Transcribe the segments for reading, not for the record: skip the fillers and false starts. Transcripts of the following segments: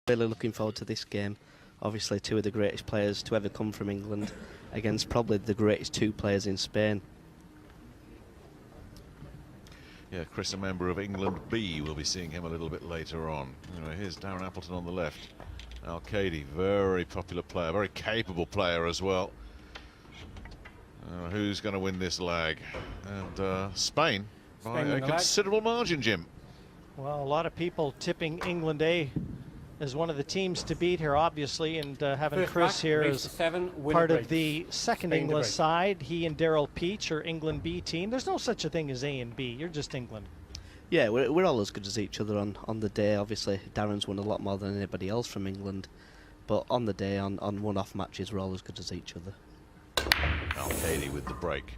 Really looking forward to this game. Obviously, two of the greatest players to ever come from England against probably the greatest two players in Spain. Yeah, Chris, a member of England B. We'll be seeing him a little bit later on. Anyway, here's Darren Appleton on the left. Alcaide, very popular player, very capable player as well. Who's going to win this leg? And Spain by a considerable margin, Jim. Well, a lot of people tipping England A as one of the teams to beat here, obviously, and having Chris here as part of the second England side. He and Daryl Peach are England B team. There's no such a thing as A and B. You're just England. Yeah, we're all as good as each other on the day. Obviously, Darren's won a lot more than anybody else from England, but on the day, on one-off matches, we're all as good as each other. Alcaide with the break.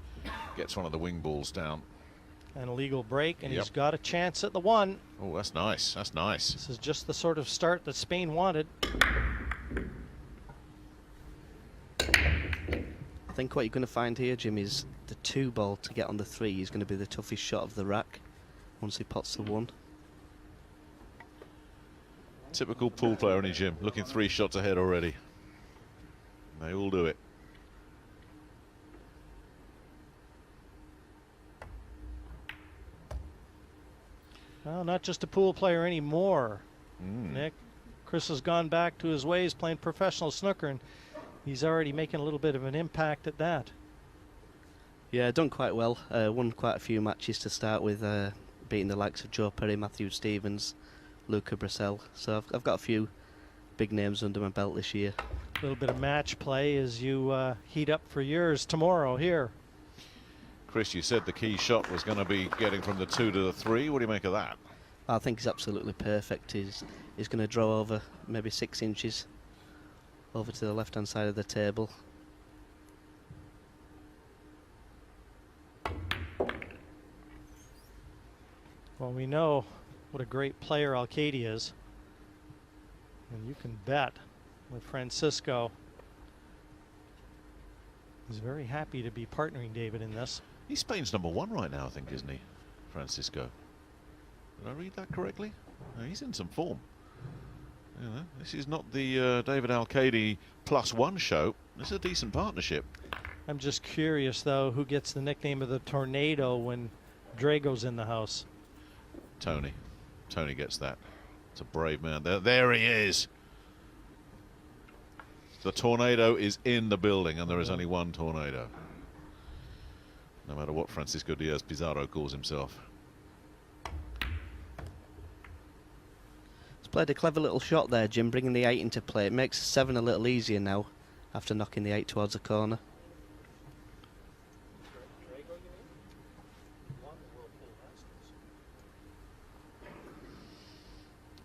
Gets one of the wing balls down. An illegal break, and he's got a chance at the one. Oh, that's nice. That's nice. This is just the sort of start that Spain wanted. I think what you're going to find here, Jim, is the two ball to get on the three is going to be the toughest shot of the rack once he pots the one. Typical pool player, isn't he, Jim? Looking 3 shots ahead already. They all do it. Well, not just a pool player anymore, Nick. Chris has gone back to his ways playing professional snooker, and he's already making a little bit of an impact at that. Yeah, done quite well. Won quite a few matches to start with, beating the likes of Joe Perry, Matthew Stevens, Luca Brissell. So I've got a few big names under my belt this year. A little bit of match play as you heat up for yours tomorrow here. Chris, you said the key shot was going to be getting from the 2 to the 3. What do you make of that? I think he's absolutely perfect. He's going to draw over maybe 6 inches over to the left-hand side of the table. Well, we know what a great player Alcaide is. And you can bet with Francisco. He's very happy to be partnering David in this. He's Spain's #1 right now, I think, isn't he, Francisco? Did I read that correctly? No, he's in some form. You know, this is not the David Alcaide +1 show. This is a decent partnership. I'm just curious, though, who gets the nickname of the Tornado when Drago's in the house? Tony. Tony gets that. It's a brave man. There he is. The tornado is in the building, and there is only one tornado. No matter what Francisco Diaz-Pizarro calls himself. He's played a clever little shot there, Jim, bringing the 8 into play. It makes 7 a little easier now after knocking the 8 towards the corner.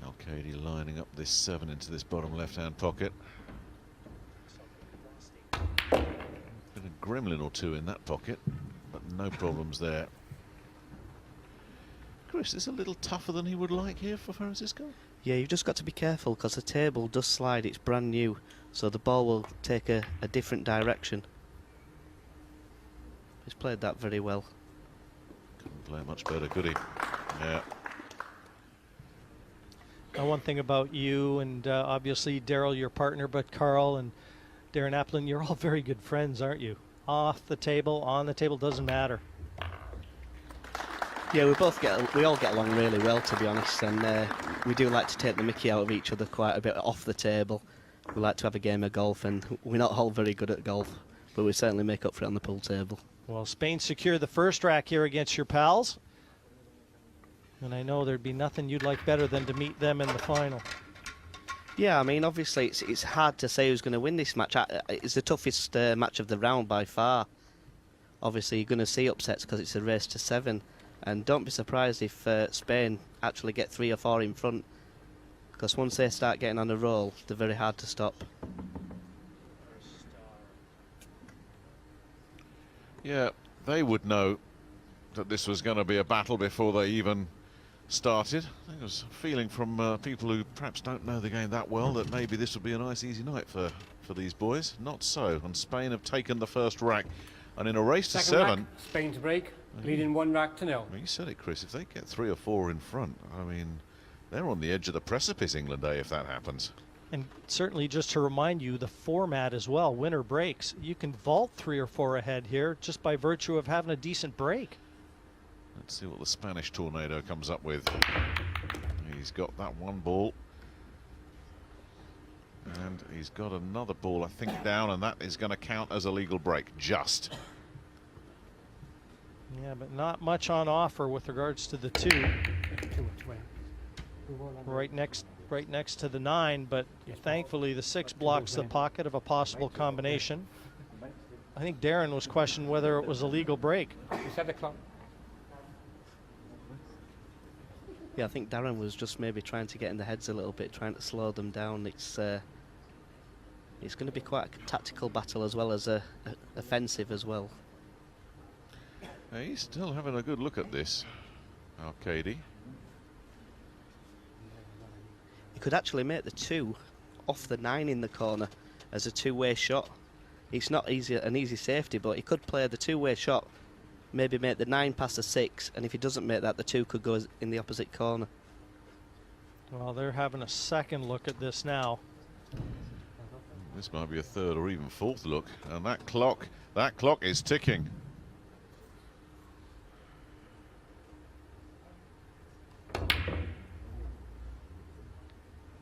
Alcaide lining up this 7 into this bottom left-hand pocket. Been a gremlin or two in that pocket, but no problems there. Chris, is this a little tougher than he would like here for Francisco? Yeah, you've just got to be careful because the table does slide. It's brand new, so the ball will take a different direction. He's played that very well. Couldn't play much better, could he? Yeah. Now, one thing about you and obviously Daryl, your partner, but Karl and Darren Appleton, you're all very good friends, aren't you? Off the table, on the table, doesn't matter. Yeah, we all get along really well, to be honest, and we do like to take the mickey out of each other quite a bit off the table. We like to have a game of golf, and we're not all very good at golf, but we certainly make up for it on the pool table. Well, Spain secured the first rack here against your pals, and I know there'd be nothing you'd like better than to meet them in the final. Yeah, I mean, obviously it's hard to say who's going to win this match. It's the toughest match of the round by far. Obviously, you're going to see upsets because it's a race to 7. And don't be surprised if Spain actually get 3 or 4 in front, because once they start getting on a roll, they're very hard to stop. Yeah, they would know that this was going to be a battle before they even started. I think there's a feeling from people who perhaps don't know the game that well that maybe this would be a nice easy night for these boys. Not so, and Spain have taken the first rack, and in a race to 7, rack, Spain to break, leading 1 rack to 0. Well, you said it, Chris. If they get 3 or 4 in front, I mean, They're on the edge of the precipice, England A, if that happens. And certainly, just to remind you, the format as well, winner breaks. You can vault 3 or 4 ahead here just by virtue of having a decent break. Let's see what the Spanish tornado comes up with. He's got that one ball. And he's got another ball, I think, down, and that is going to count as a legal break, just. Yeah, but not much on offer with regards to the 2. Right next to the 9, but thankfully the 6 blocks the pocket of a possible combination. I think Darren was questioning whether it was a legal break. Yeah, I think Darren was just maybe trying to get in the heads a little bit, trying to slow them down. It's going to be quite a tactical battle as well as a offensive as well. He's still having a good look at this, Alcaide. He could actually make the 2 off the 9 in the corner as a 2-way shot. It's not an easy safety, but he could play the 2-way shot, maybe make the 9 past the 6, and if he doesn't make that, the 2 could go in the opposite corner. Well, they're having a second look at this now. This might be a 3rd or even 4th look, and that clock is ticking.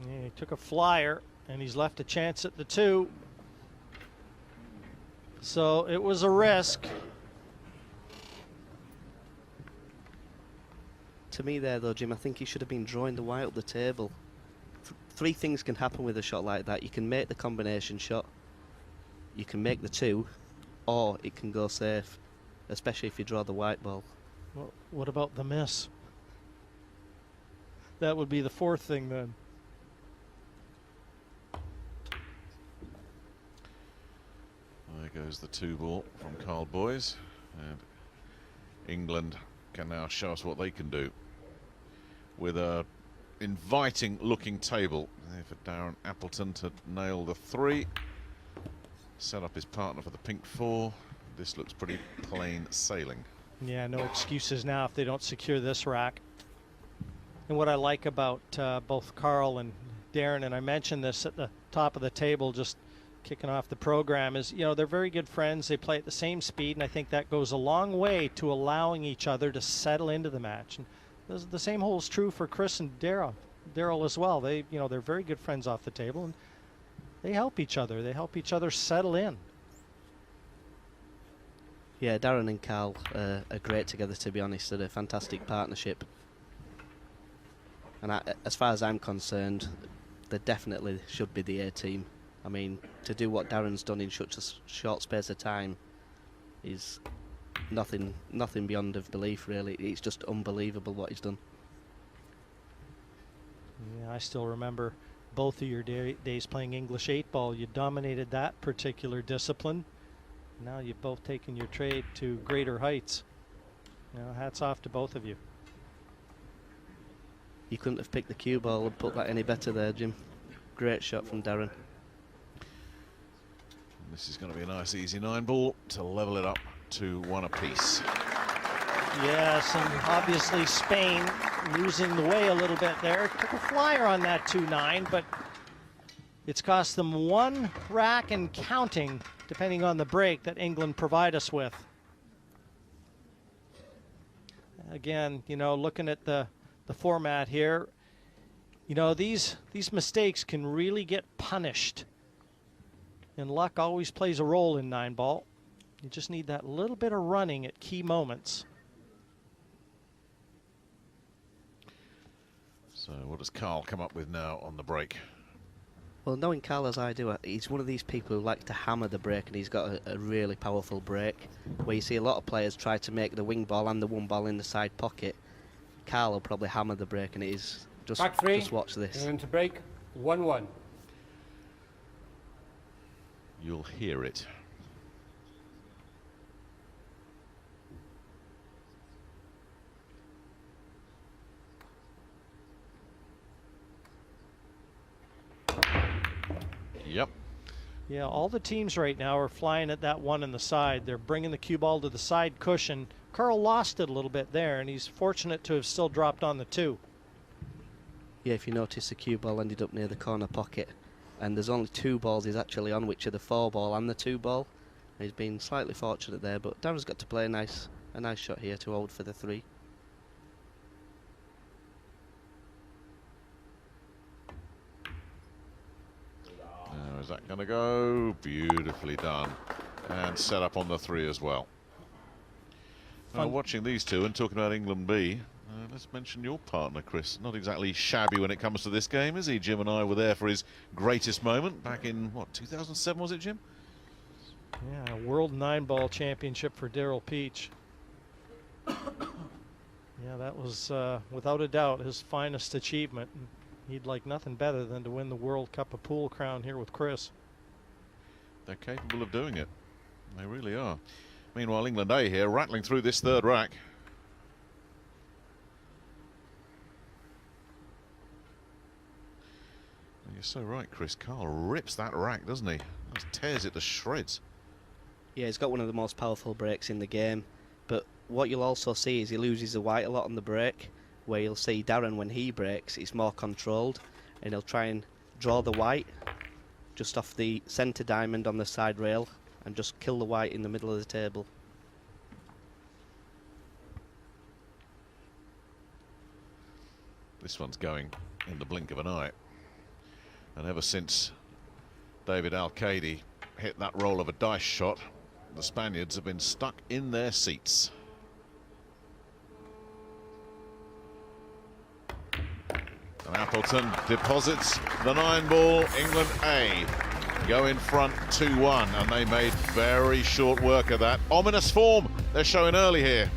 Yeah, he took a flyer, and he's left a chance at the 2. So it was a risk. To me there though, Jim, I think he should have been drawing the white up the table. 3 things can happen with a shot like that. You can make the combination shot, you can make the 2, or it can go safe, especially if you draw the white ball. Well, what about the miss? That would be the 4th thing then. There goes the 2 ball from Karl boys, and England can now show us what they can do with a inviting looking table there for Darren Appleton to nail the 3, set up his partner for the pink 4. This looks pretty plain sailing. Yeah, no excuses now if they don't secure this rack. And what I like about both Karl and Darren, and I mentioned this at the top of the table just kicking off the program, is, you know, they're very good friends. They play at the same speed, and I think that goes a long way to allowing each other to settle into the match. And the same holds true for Chris and Daryl as well. They, you know, they're very good friends off the table, and they help each other. They help each other settle in. Yeah, Darren and Karl are great together, to be honest. They're a fantastic partnership. And as far as I'm concerned, they definitely should be the A team. I mean, to do what Darren's done in such a short space of time is nothing beyond of belief, really. It's just unbelievable what he's done. Yeah, I still remember both of your days playing English 8-ball. You dominated that particular discipline. Now you've both taken your trade to greater heights. You know, hats off to both of you. You couldn't have picked the cue ball and put that any better there, Jim. Great shot from Darren. This is going to be a nice easy 9 ball to level it up to 1 apiece. Yes, and obviously Spain losing the way a little bit there. Took a flyer on that 2-9, but it's cost them 1 rack and counting, depending on the break that England provide us with. Again, you know, looking at the format here, you know, these mistakes can really get punished. And luck always plays a role in 9-ball. You just need that little bit of running at key moments. So what does Karl come up with now on the break? Well, knowing Karl as I do, he's one of these people who like to hammer the break, and he's got a really powerful break, where you see a lot of players try to make the wing ball and the 1 ball in the side pocket. Karl will probably hammer the break, and it is just watch this. You're into break 1-1. You'll hear it. Yep. Yeah, all the teams right now are flying at that 1 in the side. They're bringing the cue ball to the side cushion. Karl lost it a little bit there, and he's fortunate to have still dropped on the 2. Yeah, if you notice, the cue ball ended up near the corner pocket, and there's only 2 balls he's actually on, which are the 4 ball and the 2 ball. He's been slightly fortunate there, but Darren's got to play a nice shot here to hold for the 3. Now, is that going to go? Beautifully done. And set up on the 3 as well. Now, watching these two and talking about England B, let's mention your partner, Chris. Not exactly shabby when it comes to this game, is he? Jim and I were there for his greatest moment back in, what, 2007 was it, Jim? Yeah, World 9-ball championship for Daryl Peach. Yeah, that was, without a doubt, his finest achievement. He'd like nothing better than to win the World Cup of Pool crown here with Chris. They're capable of doing it. They really are. Meanwhile, England A here, rattling through this 3rd rack. You're so right, Chris. Karl rips that rack, doesn't he? Just tears it to shreds. Yeah, he's got one of the most powerful breaks in the game, but what you'll also see is he loses the white a lot on the break, where you'll see Darren, when he breaks, it's more controlled, and he'll try and draw the white just off the centre diamond on the side rail and just kill the white in the middle of the table. This one's going in the blink of an eye. And ever since David Alcaide hit that roll of a dice shot, the Spaniards have been stuck in their seats. And Appleton deposits the 9-ball. England A go in front 2-1, and they made very short work of that. Ominous form they're showing early here.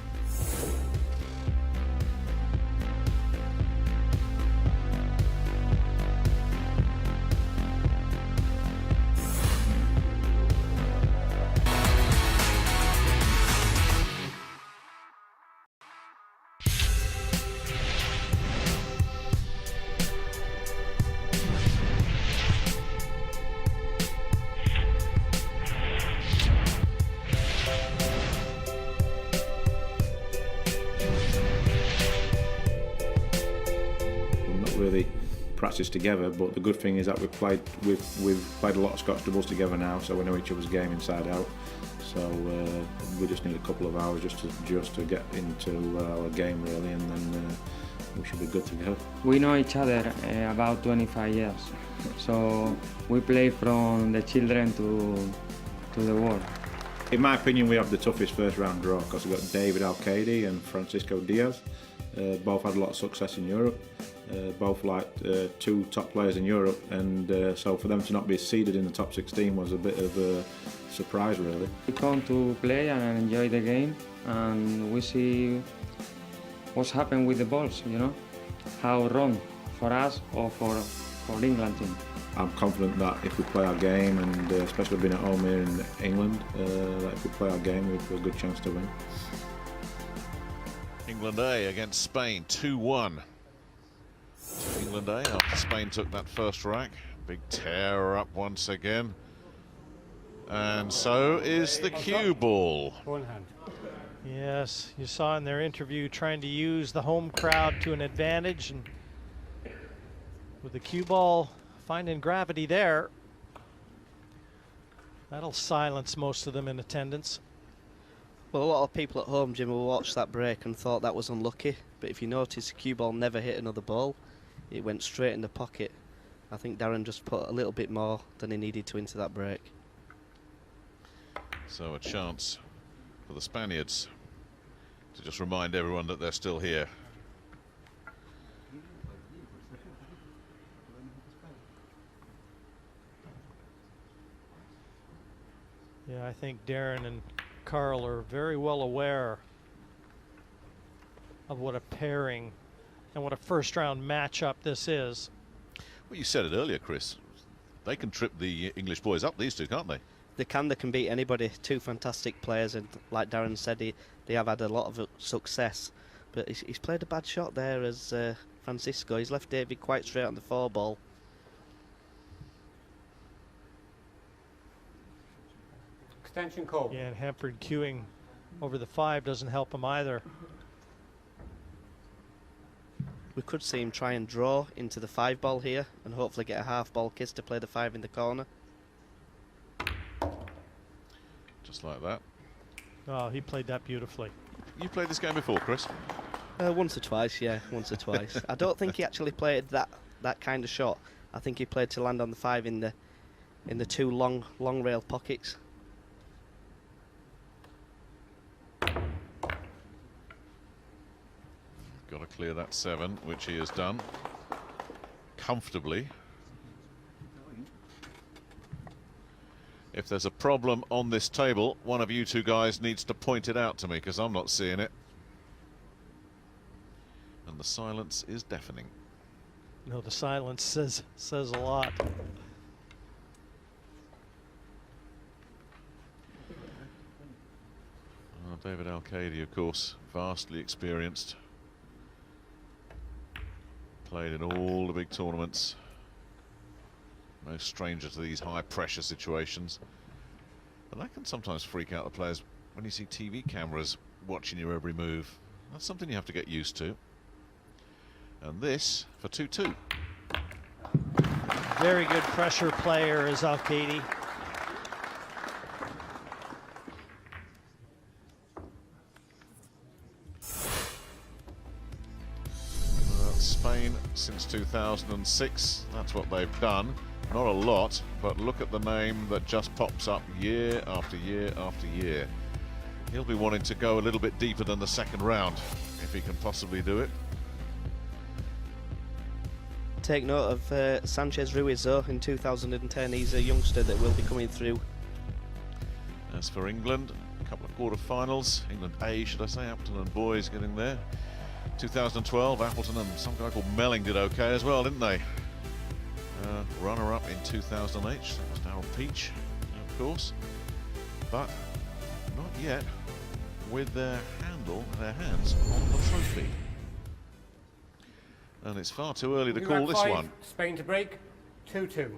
Really practice together, but the good thing is that we've played a lot of Scotch doubles together now, so we know each other's game inside out. So we just need a couple of hours just to get into our game really, and then we should be good to go. We know each other about 25 years, so we play from the children to the world. In my opinion, we have the toughest first round draw because we've got David Alcaide and Francisco Diaz. Both had a lot of success in Europe. Both like 2 top players in Europe, and so for them to not be seeded in the top 16 was a bit of a surprise really. We come to play and enjoy the game, and we see what's happened with the balls, you know, how wrong for us or for England team. I'm confident that if we play our game, and especially being at home here in England, that if we play our game we've got a good chance to win. England A against Spain 2-1. England A after Spain took that first rack. Big tear up once again. And so is the cue ball. One hand. Yes, you saw in their interview trying to use the home crowd to an advantage, and with the cue ball finding gravity there, that'll silence most of them in attendance. Well, a lot of people at home, Jim, will watch that break and thought that was unlucky, but if you notice, the cue ball never hit another ball. It went straight in the pocket. I think Darren just put a little bit more than he needed to into that break. So a chance for the Spaniards to just remind everyone that they're still here. Yeah, I think Darren and Karl are very well aware of what a pairing and what a first-round matchup this is. Well, you said it earlier, Chris. They can trip the English boys up, these two, can't they? They can beat anybody. 2 fantastic players, and like Darren said, they have had a lot of success. But he's played a bad shot there as Francisco. He's left David quite straight on the 4 ball. Extension call. Yeah, and hampered queuing over the 5 doesn't help him either. We could see him try and draw into the 5 ball here and hopefully get a half ball kiss to play the 5 in the corner. Just like that. Oh, he played that beautifully. You played this game before, Chris? Once or twice, yeah, once or twice. I don't think he actually played that kind of shot. I think he played to land on the 5 in the 2 long rail pockets. Got to clear that 7, which he has done comfortably. If there's a problem on this table, one of you two guys needs to point it out to me, because I'm not seeing it. And the silence is deafening. No, the silence says a lot. David Alcaide, of course, vastly experienced. Played in all the big tournaments. No stranger to these high pressure situations. And that can sometimes freak out the players when you see TV cameras watching your every move. That's something you have to get used to. And this for 2-2. Very good pressure player is Alcaide. Spain since 2006, that's what they've done. Not a lot, but look at the name that just pops up year after year after year. He'll be wanting to go a little bit deeper than the second round, if he can possibly do it. Take note of Sanchez Ruiz though, in 2010. He's a youngster that will be coming through. As for England, a couple of quarter-finals. England A, should I say. Appleton and boys getting there. 2012, Appleton and some guy called Melling did okay as well, didn't they? Runner-up in 2008, that was Darren Peach, of course. But not yet with their hands on the trophy. And it's far too early to call this one. Spain to break, 2-2.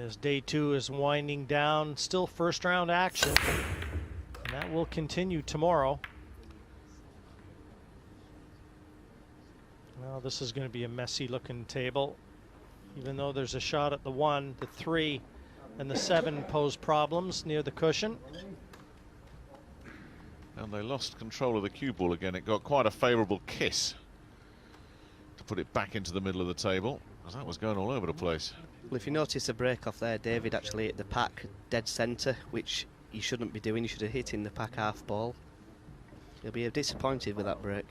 As day 2 is winding down, still first round action. And that will continue tomorrow. Well, this is going to be a messy looking table. Even though there's a shot at the 1, the 3, and the 7 pose problems near the cushion. And they lost control of the cue ball again. It got quite a favourable kiss to put it back into the middle of the table, because that was going all over the place. Well, if you notice the break off there, David actually hit the pack dead centre, which you shouldn't be doing. You should have hit in the pack half ball. He'll be disappointed with that break.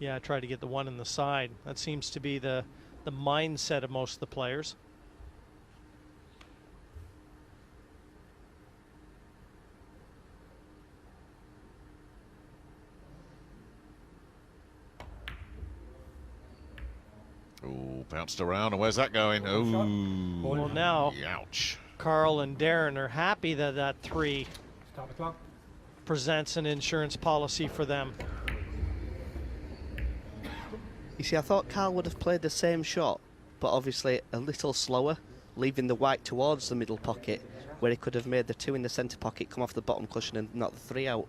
Yeah, try to get the 1 in the side. That seems to be the mindset of most of the players. Oh, bounced around, and where's that going? Oh, Well, now ouch. Karl and Darren are happy that that 3 Stop the clock. presents an insurance policy for them. You see, I thought Karl would have played the same shot, but obviously a little slower, leaving the white towards the middle pocket, where he could have made the 2 in the centre pocket come off the bottom cushion and knock the 3 out.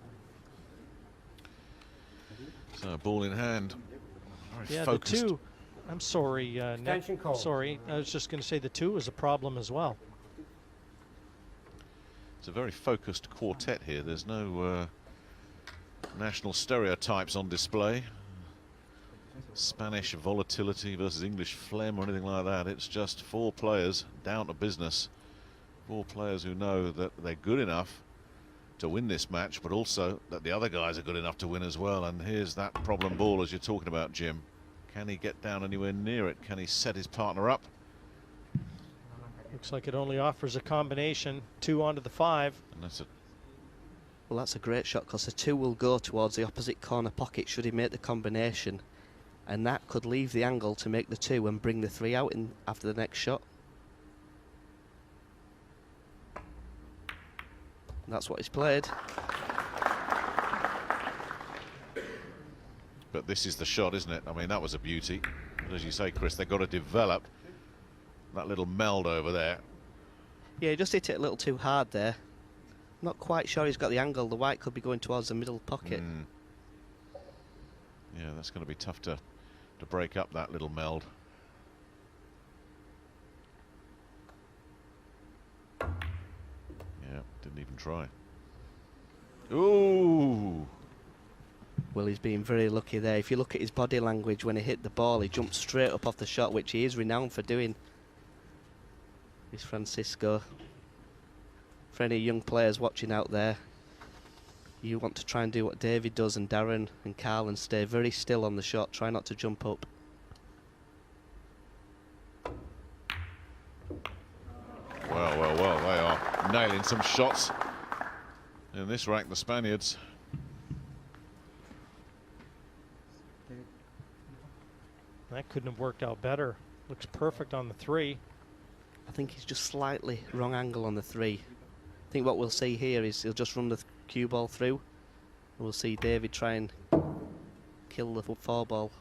So, ball in hand. Very Yeah, focused. the 2. I'm sorry, Nick. Extension call. Sorry, I was just going to say the 2 is a problem as well. It's a very focused quartet here. There's no national stereotypes on display. Spanish volatility versus English phlegm or anything like that. It's just 4 players down to business. 4 players who know that they're good enough to win this match, but also that the other guys are good enough to win as well. And here's that problem ball as you're talking about, Jim. Can he get down anywhere near it? Can he set his partner up? Looks like it only offers a combination. 2 onto the 5. And that's a Well, that's a great shot, because the 2 will go towards the opposite corner pocket should he make the combination. And that could leave the angle to make the 2 and bring the 3 out in after the next shot. And that's what he's played. But this is the shot, isn't it? I mean, that was a beauty. But as you say, Chris, they've got to develop that little meld over there. Yeah, he just hit it a little too hard there. Not quite sure he's got the angle. The white could be going towards the middle pocket. Yeah, that's going to be tough to to break up that little meld. Yeah, didn't even try. Ooh! Well, he's been very lucky there. If you look at his body language when he hit the ball, he jumped straight up off the shot, which he is renowned for doing. This Francisco. For any young players watching out there, you want to try and do what David does and Darren and Karl and stay very still on the shot. Try not to jump up. Well, well, well, they are nailing some shots in this rack, the Spaniards. That couldn't have worked out better. Looks perfect on the 3. I think he's just slightly wrong angle on the 3. I think what we'll see here is he'll just run the cue ball through. And we'll see David try and kill the 4 ball.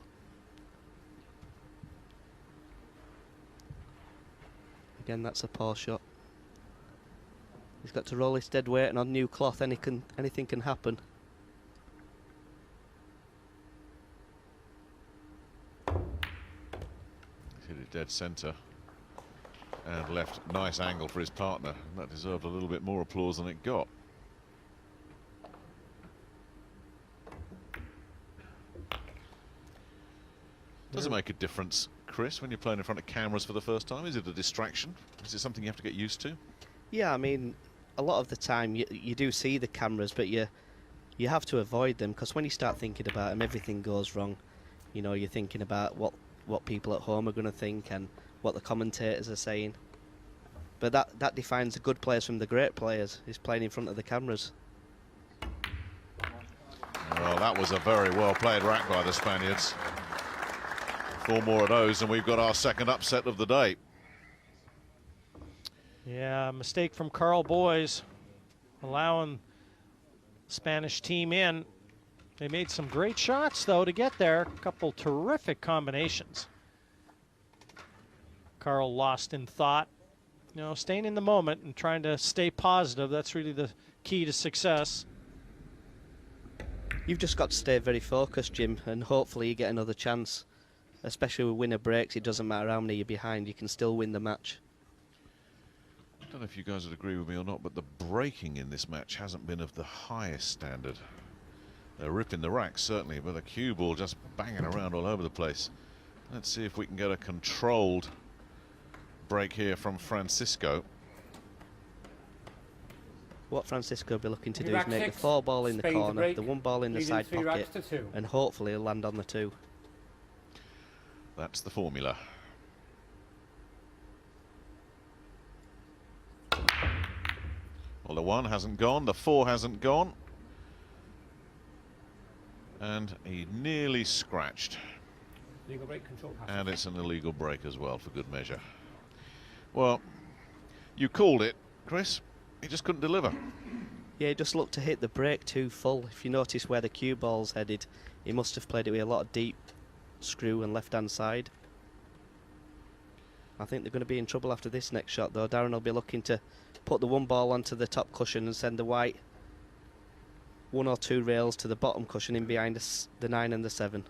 Again, that's a poor shot. He's got to roll his dead weight, and on new cloth anything can happen. Hit it dead centre and left nice angle for his partner. That deserved a little bit more applause than it got. Does it make a difference, Chris, when you're playing in front of cameras for the first time? Is it a distraction? Is it something you have to get used to? Yeah, I mean, a lot of the time you do see the cameras, but you have to avoid them, because when you start thinking about them, everything goes wrong. You know, you're thinking about what people at home are going to think and what the commentators are saying. But that defines the good players from the great players, is playing in front of the cameras. Well, that was a very well played rack by the Spaniards. 4 more of those and we've got our second upset of the day. Yeah, mistake from Karl, boys, allowing Spanish team in. They made some great shots, though, to get there. A couple terrific combinations. Karl lost in thought. You know, staying in the moment and trying to stay positive, that's really the key to success. You've just got to stay very focused, Jim, and hopefully you get another chance. Especially with winner breaks, it doesn't matter how many you're behind, you can still win the match. I don't know if you guys would agree with me or not, but the breaking in this match hasn't been of the highest standard. They're ripping the rack, certainly, but the cue ball just banging around all over the place. Let's see if we can get a controlled break here from Francisco. What Francisco will be looking to do is make the 4 ball in the corner, the 1 ball in the side pocket, and hopefully he'll land on the 2. That's the formula. Well, the 1 hasn't gone, the 4 hasn't gone. And he nearly scratched. Legal break, control pass. And it's an illegal break as well, for good measure. Well, you called it, Chris. He just couldn't deliver. Yeah, he just looked to hit the break too full. If you notice where the cue ball's headed, he must have played it with a lot of deep screw and left-hand side. I think they're going to be in trouble after this next shot, though. Darren will be looking to put the 1 ball onto the top cushion and send the white 1 or 2 rails to the bottom cushion in behind the 9 and the 7.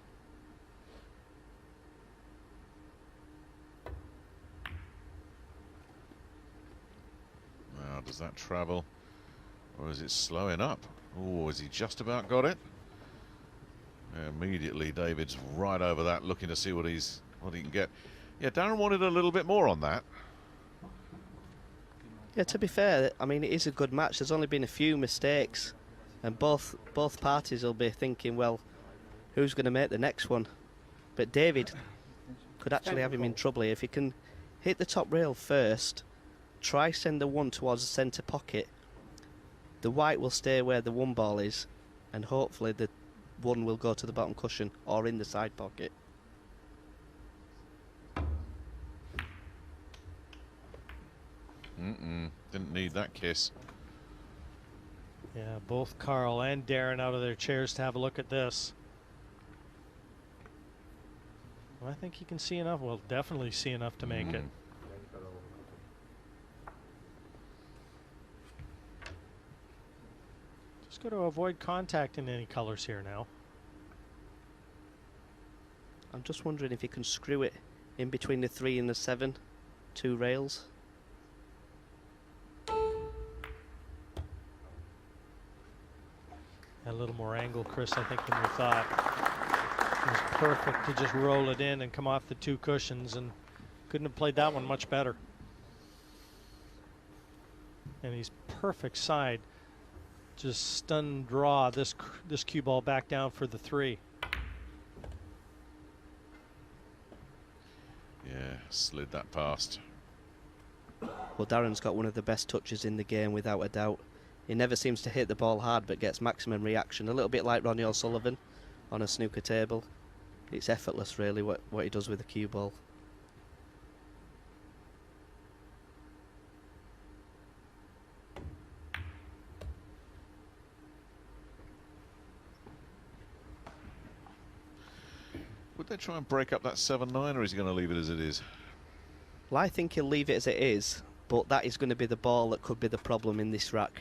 Now, does that travel, or is it slowing up? Oh, has he just about got it? Immediately, David's right over that, looking to see what he can get. Yeah, Darren wanted a little bit more on that. Yeah, to be fair, I mean, it is a good match. There's only been a few mistakes, and both parties will be thinking, well, who's going to make the next one? But David could actually have him in trouble here. If he can hit the top rail first, try send the 1 towards the centre pocket. The white will stay where the 1 ball is, and hopefully the 1 will go to the bottom cushion or in the side pocket. Didn't need that kiss. Yeah, both Karl and Darren out of their chairs to have a look at this. Well, I think he can see enough. Well, definitely see enough to make it. Just got to avoid contact in any colors here now. I'm just wondering if he can screw it in between the 3 and the 7, 2 rails. A little more angle, Chris, I think, than we thought. It was perfect to just roll it in and come off the 2 cushions, and couldn't have played that one much better. And he's perfect side. Just stun draw this cue ball back down for the 3. Yeah, slid that past. Well, Darren's got one of the best touches in the game, without a doubt. He never seems to hit the ball hard, but gets maximum reaction. A little bit like Ronnie O'Sullivan on a snooker table. It's effortless, really, what he does with the cue ball. Would they try and break up that 7-9, or is he going to leave it as it is? Well, I think he'll leave it as it is, but that is going to be the ball that could be the problem in this rack.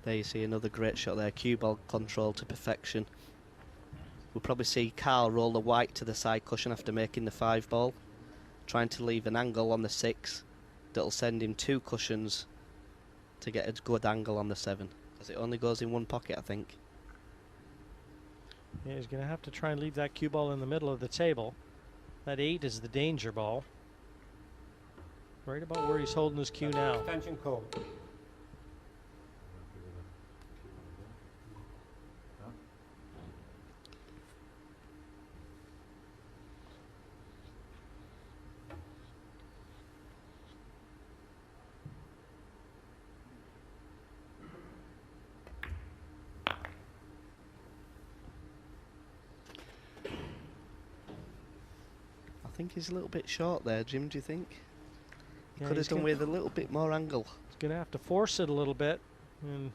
There you see another great shot there, cue ball control to perfection. We'll probably see Karl roll the white to the side cushion after making the 5 ball, trying to leave an angle on the 6 that'll send him 2 cushions to get a good angle on the 7, because it only goes in one pocket, I think. Yeah, he's going to have to try and leave that cue ball in the middle of the table. That 8 is the danger ball. Right about where he's holding his cue now. Extension call. I think he's a little bit short there, Jim, do you think? He Yeah, could have he's done gonna- with a little bit more angle. He's going to have to force it a little bit. And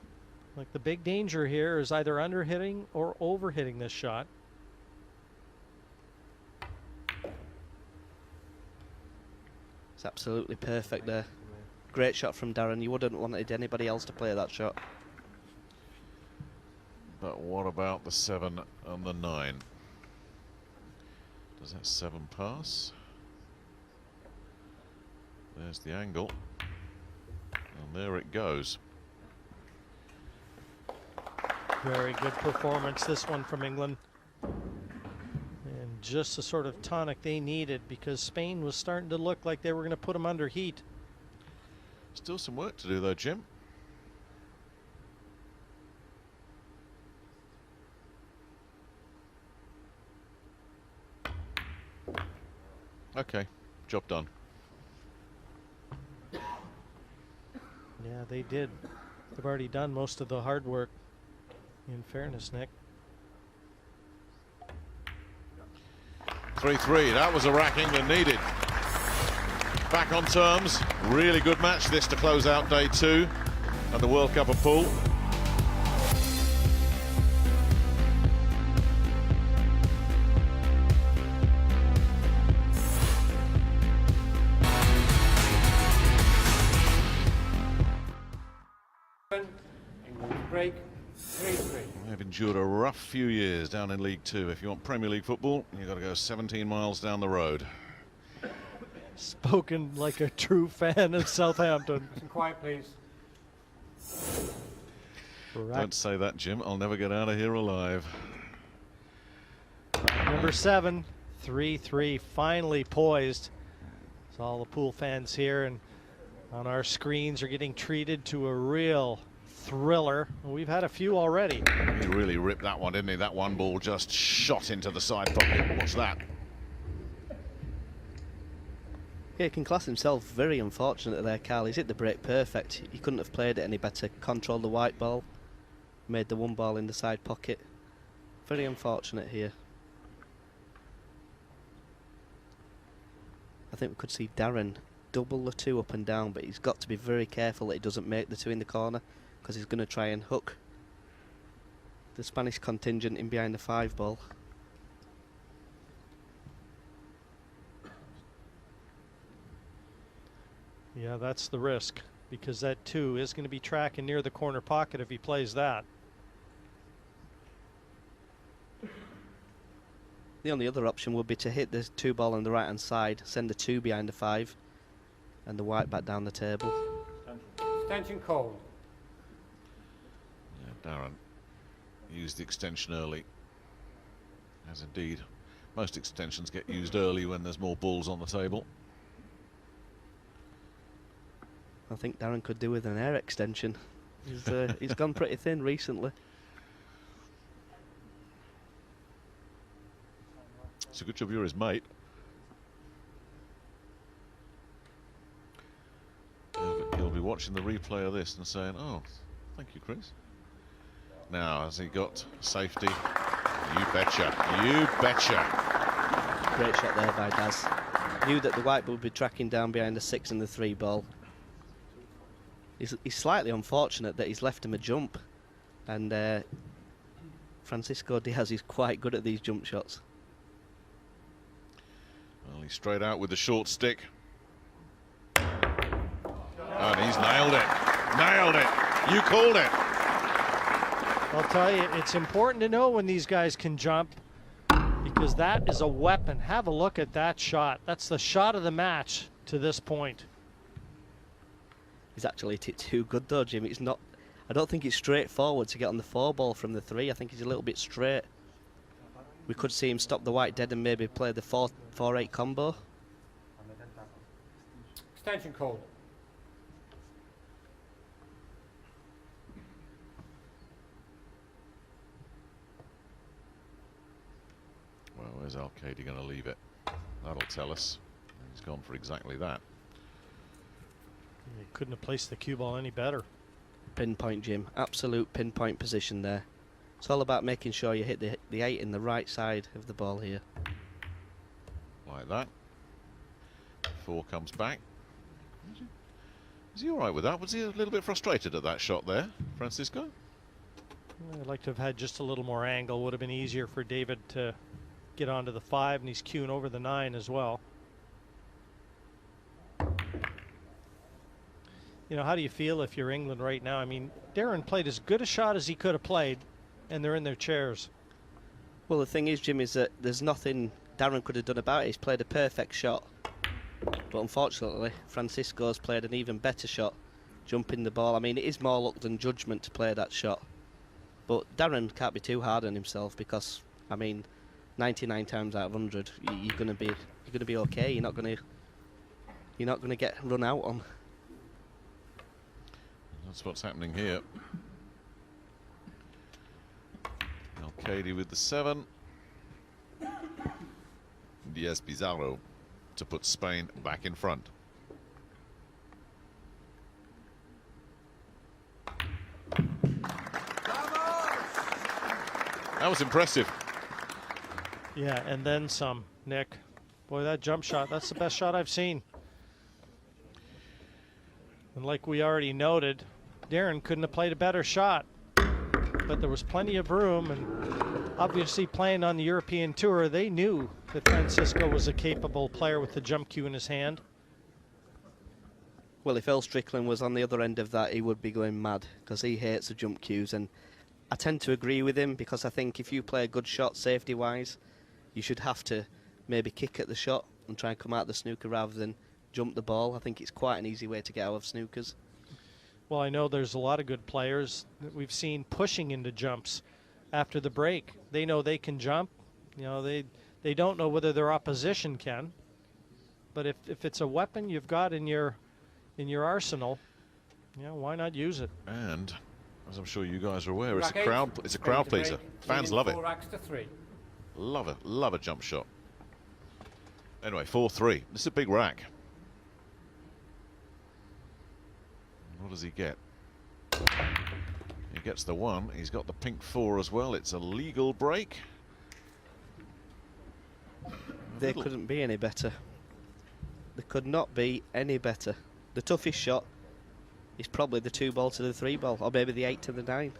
like the big danger here is either under hitting or over hitting this shot. It's absolutely perfect there. Great shot from Darren. You wouldn't have wanted anybody else to play that shot. But what about the 7 and the 9? Does that 7 pass? There's the angle. And there it goes. Very good performance, this one from England. And just the sort of tonic they needed, because Spain was starting to look like they were going to put them under heat. Still some work to do though, Jim. Okay, job done. Yeah, they did. They've already done most of the hard work, in fairness, Nick. 3-3, that was a rack England needed. Back on terms, really good match this to close out day 2 at the World Cup of Pool. Break. 3-3. They've endured a rough few years down in League 2. If you want Premier League football, you've got to go 17 miles down the road. Spoken like a true fan of Southampton. Some quiet, please. Don't say that, Jim. I'll never get out of here alive. Number 7, 3-3, finally poised. So all the pool fans here and on our screens are getting treated to a real thriller. We've had a few already. He really ripped that one, didn't he? That one ball just shot into the side pocket. What's that? Yeah, he can class himself very unfortunate there, Karl. He's hit the break perfect. He couldn't have played it any better. Controlled the white ball. Made the 1 ball in the side pocket. Very unfortunate here. I think we could see Darren double the 2 up and down, but he's got to be very careful that he doesn't make the 2 in the corner, because he's going to try and hook the Spanish contingent in behind the 5 ball. Yeah, that's the risk, because that 2 is going to be tracking near the corner pocket if he plays that. The only other option would be to hit the 2 ball on the right hand side, send the 2 behind the 5, and the white back down the table. Extension called. Yeah, Darren used the extension early, as indeed most extensions get used early when there's more balls on the table. I think Darren could do with an air extension. He's gone pretty thin recently. It's a good job you're his mate. He'll be watching the replay of this and saying, "Oh, thank you, Chris." Now, has he got safety? You betcha. You betcha. Great shot there by Daz. Knew that the white would be tracking down behind the 6 and the 3 ball. He's slightly unfortunate that he's left him a jump, and Francisco Diaz is quite good at these jump shots. Well, he's straight out with the short stick. And he's nailed it. Nailed it. You called it. I'll tell you, it's important to know when these guys can jump, because that is a weapon. Have a look at that shot. That's the shot of the match to this point. He's actually hit it too good though, Jim. It's not. I don't think it's straightforward to get on the 4 ball from the 3. I think he's a little bit straight. We could see him stop the white dead and maybe play the 4-8 combo. Extension called. Well, where's Alcaide going to leave it? That'll tell us. He's gone for exactly that. He couldn't have placed the cue ball any better. Pinpoint, Jim. Absolute pinpoint position there. It's all about making sure you hit the 8 in the right side of the ball here. Like that. 4 comes back. Is he all right with that? Was he a little bit frustrated at that shot there, Francisco? I'd like to have had just a little more angle. Would have been easier for David to get onto the 5, and he's cueing over the 9 as well. You know, how do you feel if you're England right now? I mean, Darren played as good a shot as he could have played, and they're in their chairs. Well, the thing is, Jim, is that there's nothing Darren could have done about it. He's played a perfect shot. But unfortunately, Francisco's played an even better shot, jumping the ball. I mean, it is more luck than judgment to play that shot. But Darren can't be too hard on himself, because, I mean, 99 times out of 100, you're gonna be okay. You're not gonna get run out on. That's what's happening here. Alcaide with the 7. Diaz-Pizarro to put Spain back in front. That was impressive. Yeah, and then some, Nick. Boy, that jump shot, that's the best shot I've seen. And like we already noted, Darren couldn't have played a better shot. But there was plenty of room, and obviously playing on the European Tour, they knew that Francisco was a capable player with the jump cue in his hand. Well, if Earl Strickland was on the other end of that, he would be going mad, because he hates the jump cues, and I tend to agree with him, because I think if you play a good shot safety-wise, you should have to maybe kick at the shot and try and come out the snooker rather than jump the ball. I think it's quite an easy way to get out of snookers. Well, I know there's a lot of good players that we've seen pushing into jumps after the break. They know they can jump. You know, they don't know whether their opposition can. But if it's a weapon you've got in your arsenal, you know, why not use it? And as I'm sure you guys are aware, it's a crowd pleaser. Fans love it. 4 racks to 3. Love a jump shot. Anyway, 4-3. This is a big rack. What does he get? He gets the 1. He's got the pink 4 as well. It's a legal break. They couldn't be any better. They could not be any better. The toughest shot is probably the 2 ball to the 3 ball, or maybe the 8 to the 9.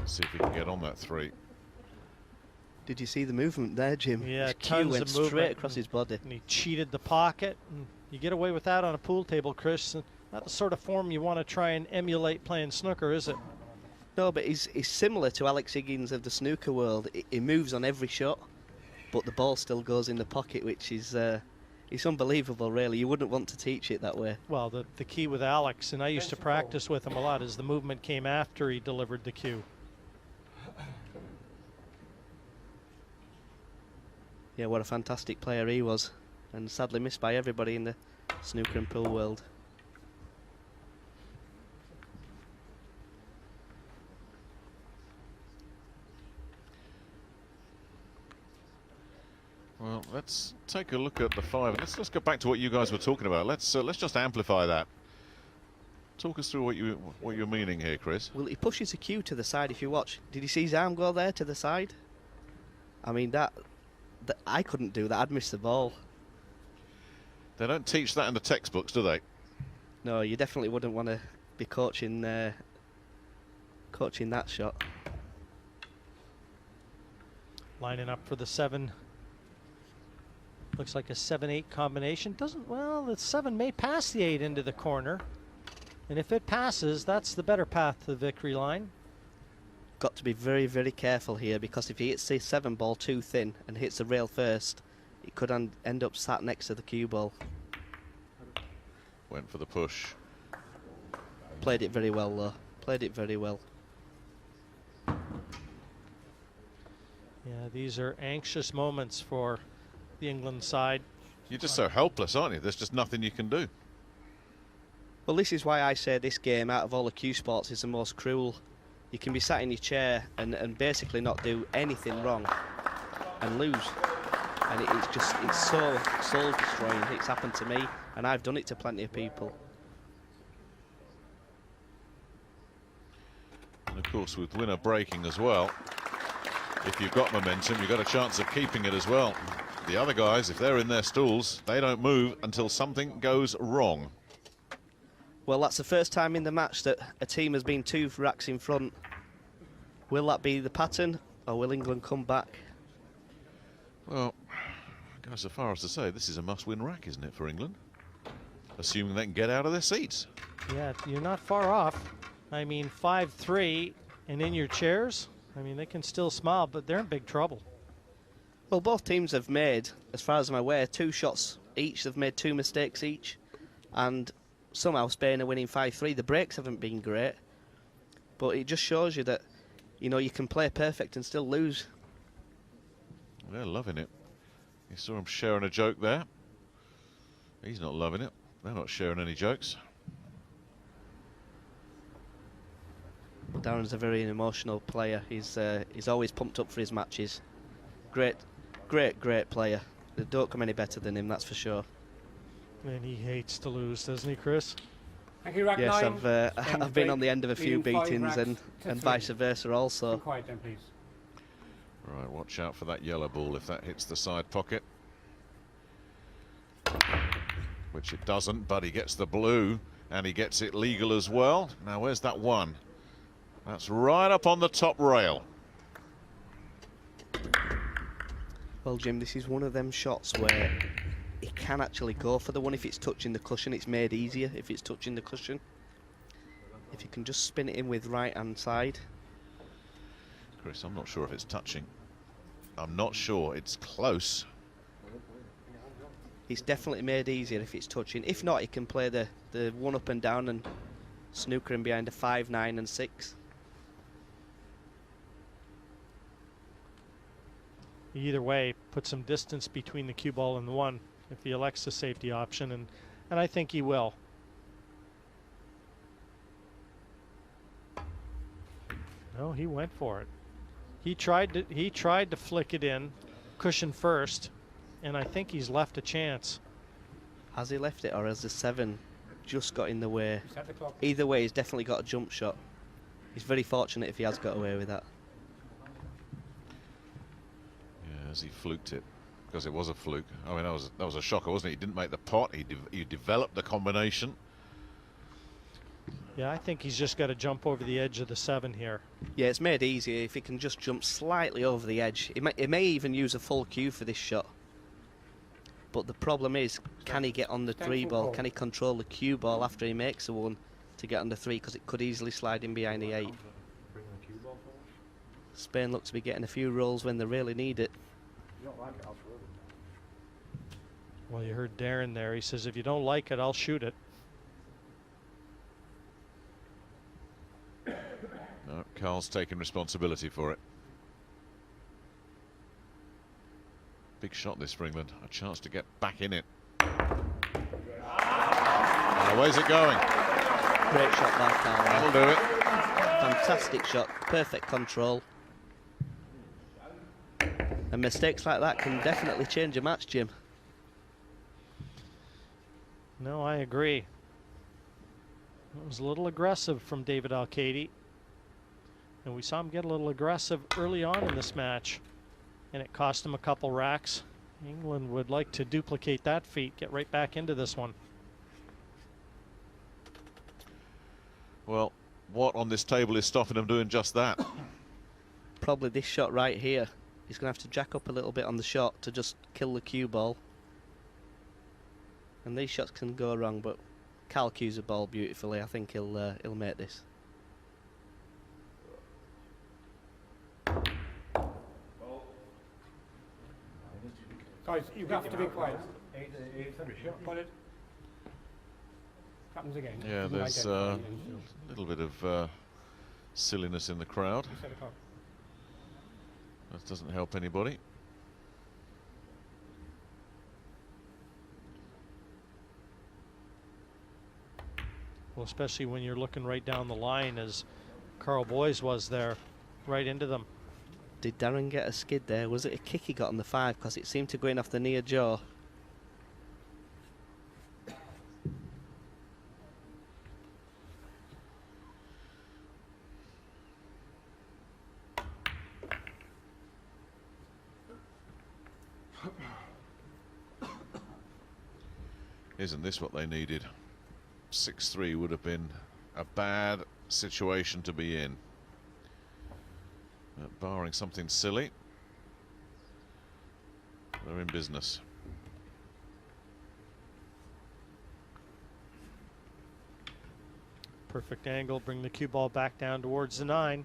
See if he can get on that 3. Did you see the movement there, Jim? Yeah, his cue tons went of movement. straight across his body. And he cheated the pocket. And you get away with that on a pool table, Chris. Not the sort of form you want to try and emulate playing snooker, is it? No, but he's similar to Alex Higgins of the snooker world. He moves on every shot, but the ball still goes in the pocket, which is it's unbelievable, really. You wouldn't want to teach it that way. Well, the key with Alex, and I used to practice with him a lot, is the movement came after he delivered the cue. Yeah, what a fantastic player he was, and sadly missed by everybody in the snooker and pool world. Well, let's take a look at the 5. Let's go back to what you guys were talking about. Let's just amplify that. Talk us through what you're meaning here, Chris. Well, he pushes the cue to the side. If you watch, did you see his arm go there to the side? I mean, that I couldn't do that. I'd miss the ball. They don't teach that in the textbooks, do they? No, you definitely wouldn't want to be coaching that shot. Lining up for the 7. Looks like a 7-8 combination. Well, the 7 may pass the 8 into the corner. And if it passes, that's the better path to the victory line. Got to be very, very careful here, because if he hits the 7 ball too thin and hits the rail first, it could end up sat next to the cue ball. Went for the push. Played it very well, though. Played it very well. Yeah, these are anxious moments for the England side. You're just so helpless, aren't you? There's just nothing you can do. Well, this is why I say this game, out of all the cue sports, is the most cruel. You can be sat in your chair and basically not do anything wrong and lose. And it's so soul destroying. It's happened to me, and I've done it to plenty of people. And of course, with winner breaking as well, if you've got momentum, you've got a chance of keeping it as well. The other guys, if they're in their stools, they don't move until something goes wrong. Well, that's the first time in the match that a team has been 2 racks in front. Will that be the pattern, or will England come back? Well, I go so far as to say this is a must-win rack, isn't it, for England? Assuming they can get out of their seats. Yeah, you're not far off. I mean, 5-3 and in your chairs. I mean, they can still smile, but they're in big trouble. Well, both teams have made, as far as I'm aware, 2 shots each. They've made 2 mistakes each. And somehow Spain are winning 5-3. The breaks haven't been great. But it just shows you that, you know, you can play perfect and still lose. They're loving it. You saw him sharing a joke there. He's not loving it. They're not sharing any jokes. Darren's a very emotional player. He's always pumped up for his matches. Great player. They don't come any better than him, that's for sure. And he hates to lose, doesn't he, Chris? Thank you, rack Yes, 9. I've been on the end of a few leading 5 beatings racks to and 3. vice versa also. Be quiet then, please. Right, watch out for that yellow ball if that hits the side pocket. Which it doesn't, but he gets the blue, and he gets it legal as well. Now, where's that 1? That's right up on the top rail. Well, Jim, this is one of them shots where he can actually go for the 1 if it's touching the cushion. It's made easier if it's touching the cushion. If you can just spin it in with right-hand side. Chris, I'm not sure if it's touching. I'm not sure. It's close. It's definitely made easier if it's touching. If not, he can play the 1 up and down and snooker him behind a 5, 9 and 6. Either way, put some distance between the cue ball and the 1 if he elects the safety option, and I think he will. No, he went for it. He tried to flick it in, cushion first, and I think he's left a chance. Has he left it, or has the 7 just got in the way? Set the clock. Either way, he's definitely got a jump shot. He's very fortunate if he has got away with that. Yeah, as he fluked it, because it was a fluke. I mean, that was a shocker, wasn't it? He didn't make the pot. He developed the combination. Yeah, I think he's just got to jump over the edge of the 7 here. Yeah, it's made easier if he can just jump slightly over the edge. He may even use a full cue for this shot. But the problem is, can he get on the 3 ball? Can he control the cue ball after he makes a 1 to get on the 3? Because it could easily slide in behind the 8. Spain looks to be getting a few rolls when they really need it. Well, you heard Darren there. He says, if you don't like it, I'll shoot it. No, Karl's taking responsibility for it. Big shot this for England. A chance to get back in it. Now, where's it going? Great shot by Karl. That'll do it. Fantastic shot. Perfect control. And mistakes like that can definitely change a match, Jim. No, I agree. It was a little aggressive from David Alcaide. And we saw him get a little aggressive early on in this match. And it cost him a couple racks. England would like to duplicate that feat, get right back into this one. Well, what on this table is stopping them doing just that? Probably this shot right here. He's going to have to jack up a little bit on the shot to just kill the cue ball. And these shots can go wrong, but Karl cues the ball beautifully. I think he'll make this. Guys, you have to be quiet. Put it. Happens again. Yeah, there's a little bit of silliness in the crowd. That doesn't help anybody. Well, especially when you're looking right down the line as Karl Boys was there, right into them. Did Darren get a skid there? Was it a kick he got on the 5? Because it seemed to go in off the near jaw. Isn't this what they needed? 6-3 would have been a bad situation to be in. Barring something silly, they're in business. Perfect angle, bring the cue ball back down towards the 9.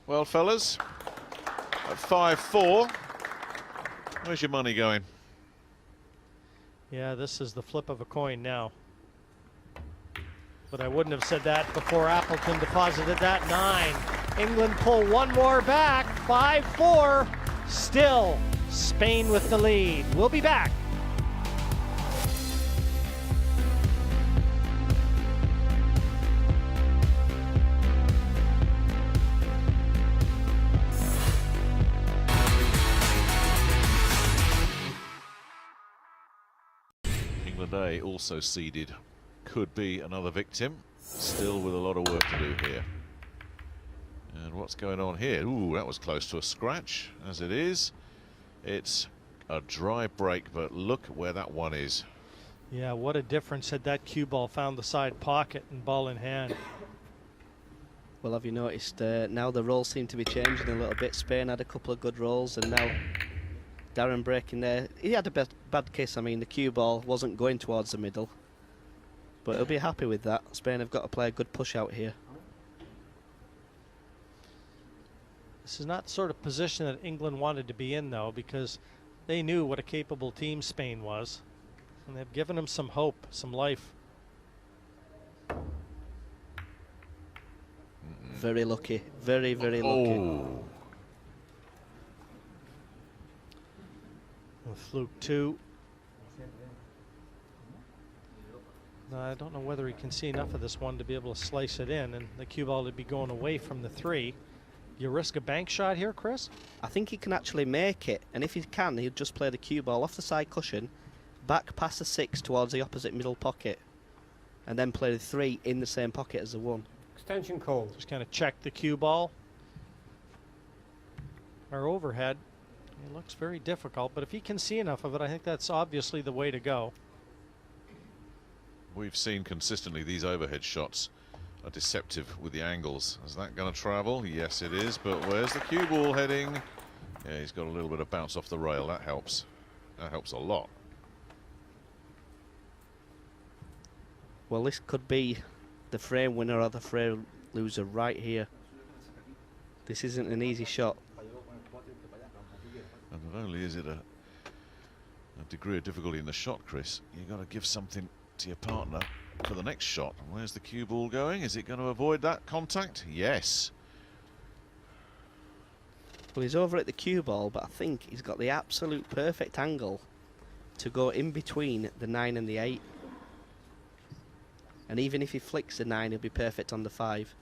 Well, fellas, at 5-4, where's your money going? Yeah, this is the flip of a coin now. But I wouldn't have said that before Appleton deposited that 9. England pull one more back, 5-4. Still, Spain with the lead. We'll be back. England A also seeded. Could be another victim. Still with a lot of work to do here. And what's going on here? Ooh, that was close to a scratch. As it is, it's a dry break, but look where that one is. Yeah, what a difference had that cue ball found the side pocket and ball in hand. Well, have you noticed now the rolls seem to be changing a little bit? Spain had a couple of good rolls, and now Darren breaking there. He had a bad kiss. I mean, the cue ball wasn't going towards the middle, but he'll be happy with that. Spain have got to play a good push out here. This is not the sort of position that England wanted to be in, though, because they knew what a capable team Spain was, and they've given them some hope, some life. Very lucky. Very, very lucky. Oh. With fluke 2. I don't know whether he can see enough of this one to be able to slice it in, and the cue ball would be going away from the 3. You risk a bank shot here, Chris? I think he can actually make it, and if he can, he'll just play the cue ball off the side cushion, back past the 6 towards the opposite middle pocket, and then play the 3 in the same pocket as the 1. Extension call. Just kind of check the cue ball. Our overhead. It looks very difficult, but if he can see enough of it, I think that's obviously the way to go. We've seen consistently these overhead shots are deceptive with the angles. Is that going to travel? Yes, it is, but where's the cue ball heading? Yeah, he's got a little bit of bounce off the rail. That helps. That helps a lot. Well, this could be the frame winner or the frame loser right here. This isn't an easy shot. And not only is it a degree of difficulty in the shot, Chris, you've got to give something to your partner for the next shot. Where's the cue ball going? Is it going to avoid that contact? Yes. Well, he's over at the cue ball, but I think he's got the absolute perfect angle to go in between the 9 and the 8. And even if he flicks the 9, he'll be perfect on the 5.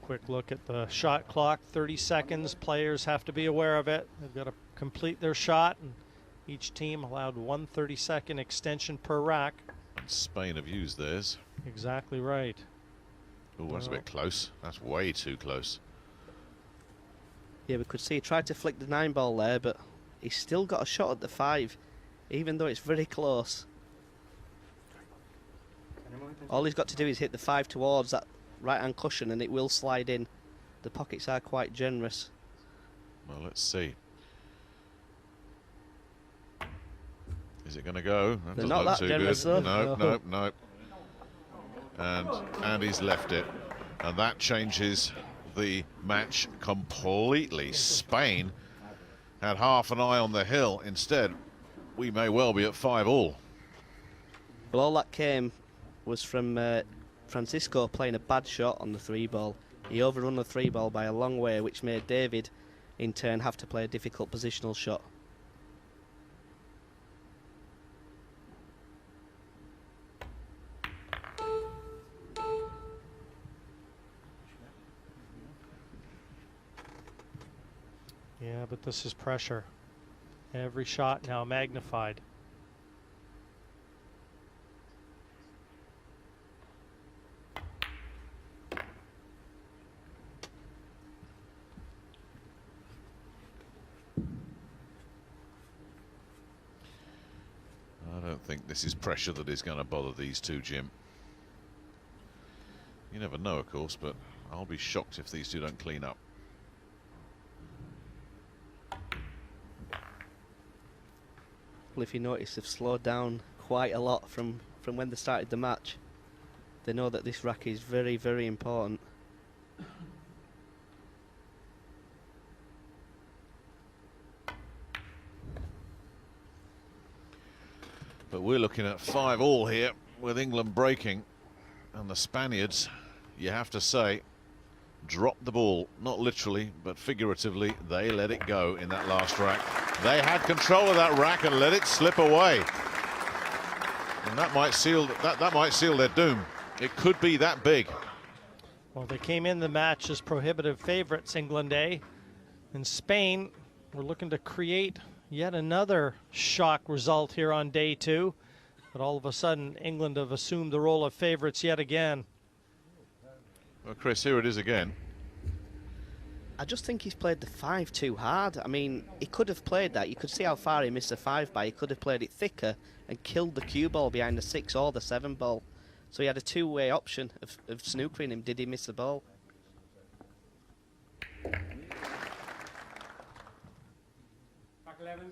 Quick look at the shot clock, 30 seconds. Players have to be aware of it. They've got to complete their shot, and each team allowed 1 30-second extension per rack. And Spain have used theirs. Exactly right. Oh, that's a bit close. That's way too close. Yeah, we could see he tried to flick the 9 ball there, but he's still got a shot at the 5, even though it's very close. All he's got to do is hit the 5 towards that right-hand cushion and it will slide in. The pockets are quite generous. Well, let's see. Is it going to go? That They're doesn't not look that too generous, good. though. No, no, no. And he's left it. And that changes the match completely. Spain had half an eye on the hill. Instead, we may well be at 5-all. Well, all that came was from Francisco playing a bad shot on the 3 ball. He overrun the 3 ball by a long way, which made David in turn have to play a difficult positional shot. Yeah, but this is pressure. Every shot now magnified. I don't think this is pressure that is going to bother these two, Jim. You never know, of course, but I'll be shocked if these two don't clean up. Well, if you notice, they've slowed down quite a lot from when they started the match. They know that this rack is very, very important. But we're looking at 5-all here with England breaking, and the Spaniards, you have to say, dropped the ball, not literally but figuratively. They let it go in that last rack. They had control of that rack and let it slip away, and that might seal their doom. It could be that big. Well, they came in the match as prohibitive favorites, England A. And Spain were looking to create yet another shock result here on day 2. But all of a sudden, England have assumed the role of favorites yet again. Well, Chris, here it is again. I just think he's played the 5 too hard. I mean, he could have played that. You could see how far he missed the 5 by. He could have played it thicker and killed the cue ball behind the 6 or the 7 ball. So he had a two-way option of snookering him. Did he miss the ball? Back 11.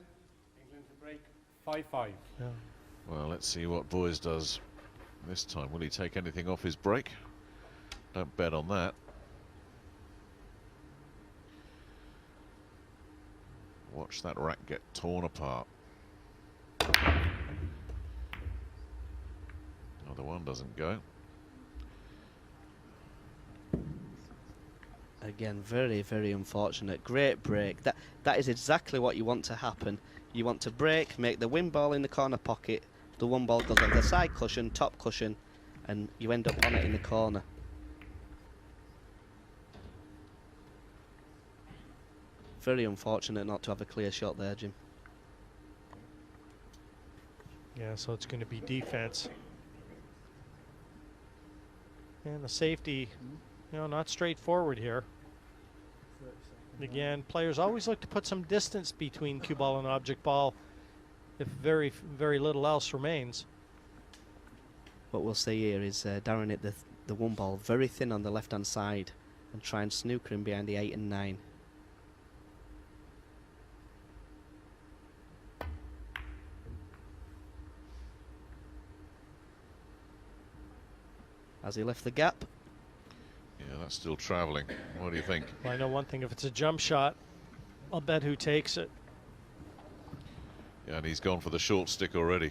England to break 5-5. Yeah. Well, let's see what Boys does this time. Will he take anything off his break? Don't bet on that. Watch that rack get torn apart. Another one doesn't go. Again, very, very unfortunate. Great break. That is exactly what you want to happen. You want to break, make the win ball in the corner pocket. The 1 ball goes on the side cushion, top cushion, and you end up on it in the corner. Very unfortunate not to have a clear shot there, Jim. Yeah, so it's going to be defense. And the safety, you know, not straightforward here. Again, players always look to put some distance between cue ball and object ball if very little else remains. What we'll see here is Darren hit the 1 ball very thin on the left-hand side and try and snooker him behind the 8 and 9. As he left the gap. Yeah, that's still travelling. What do you think? Well, I know one thing, if it's a jump shot, I'll bet who takes it. Yeah, and he's gone for the short stick already.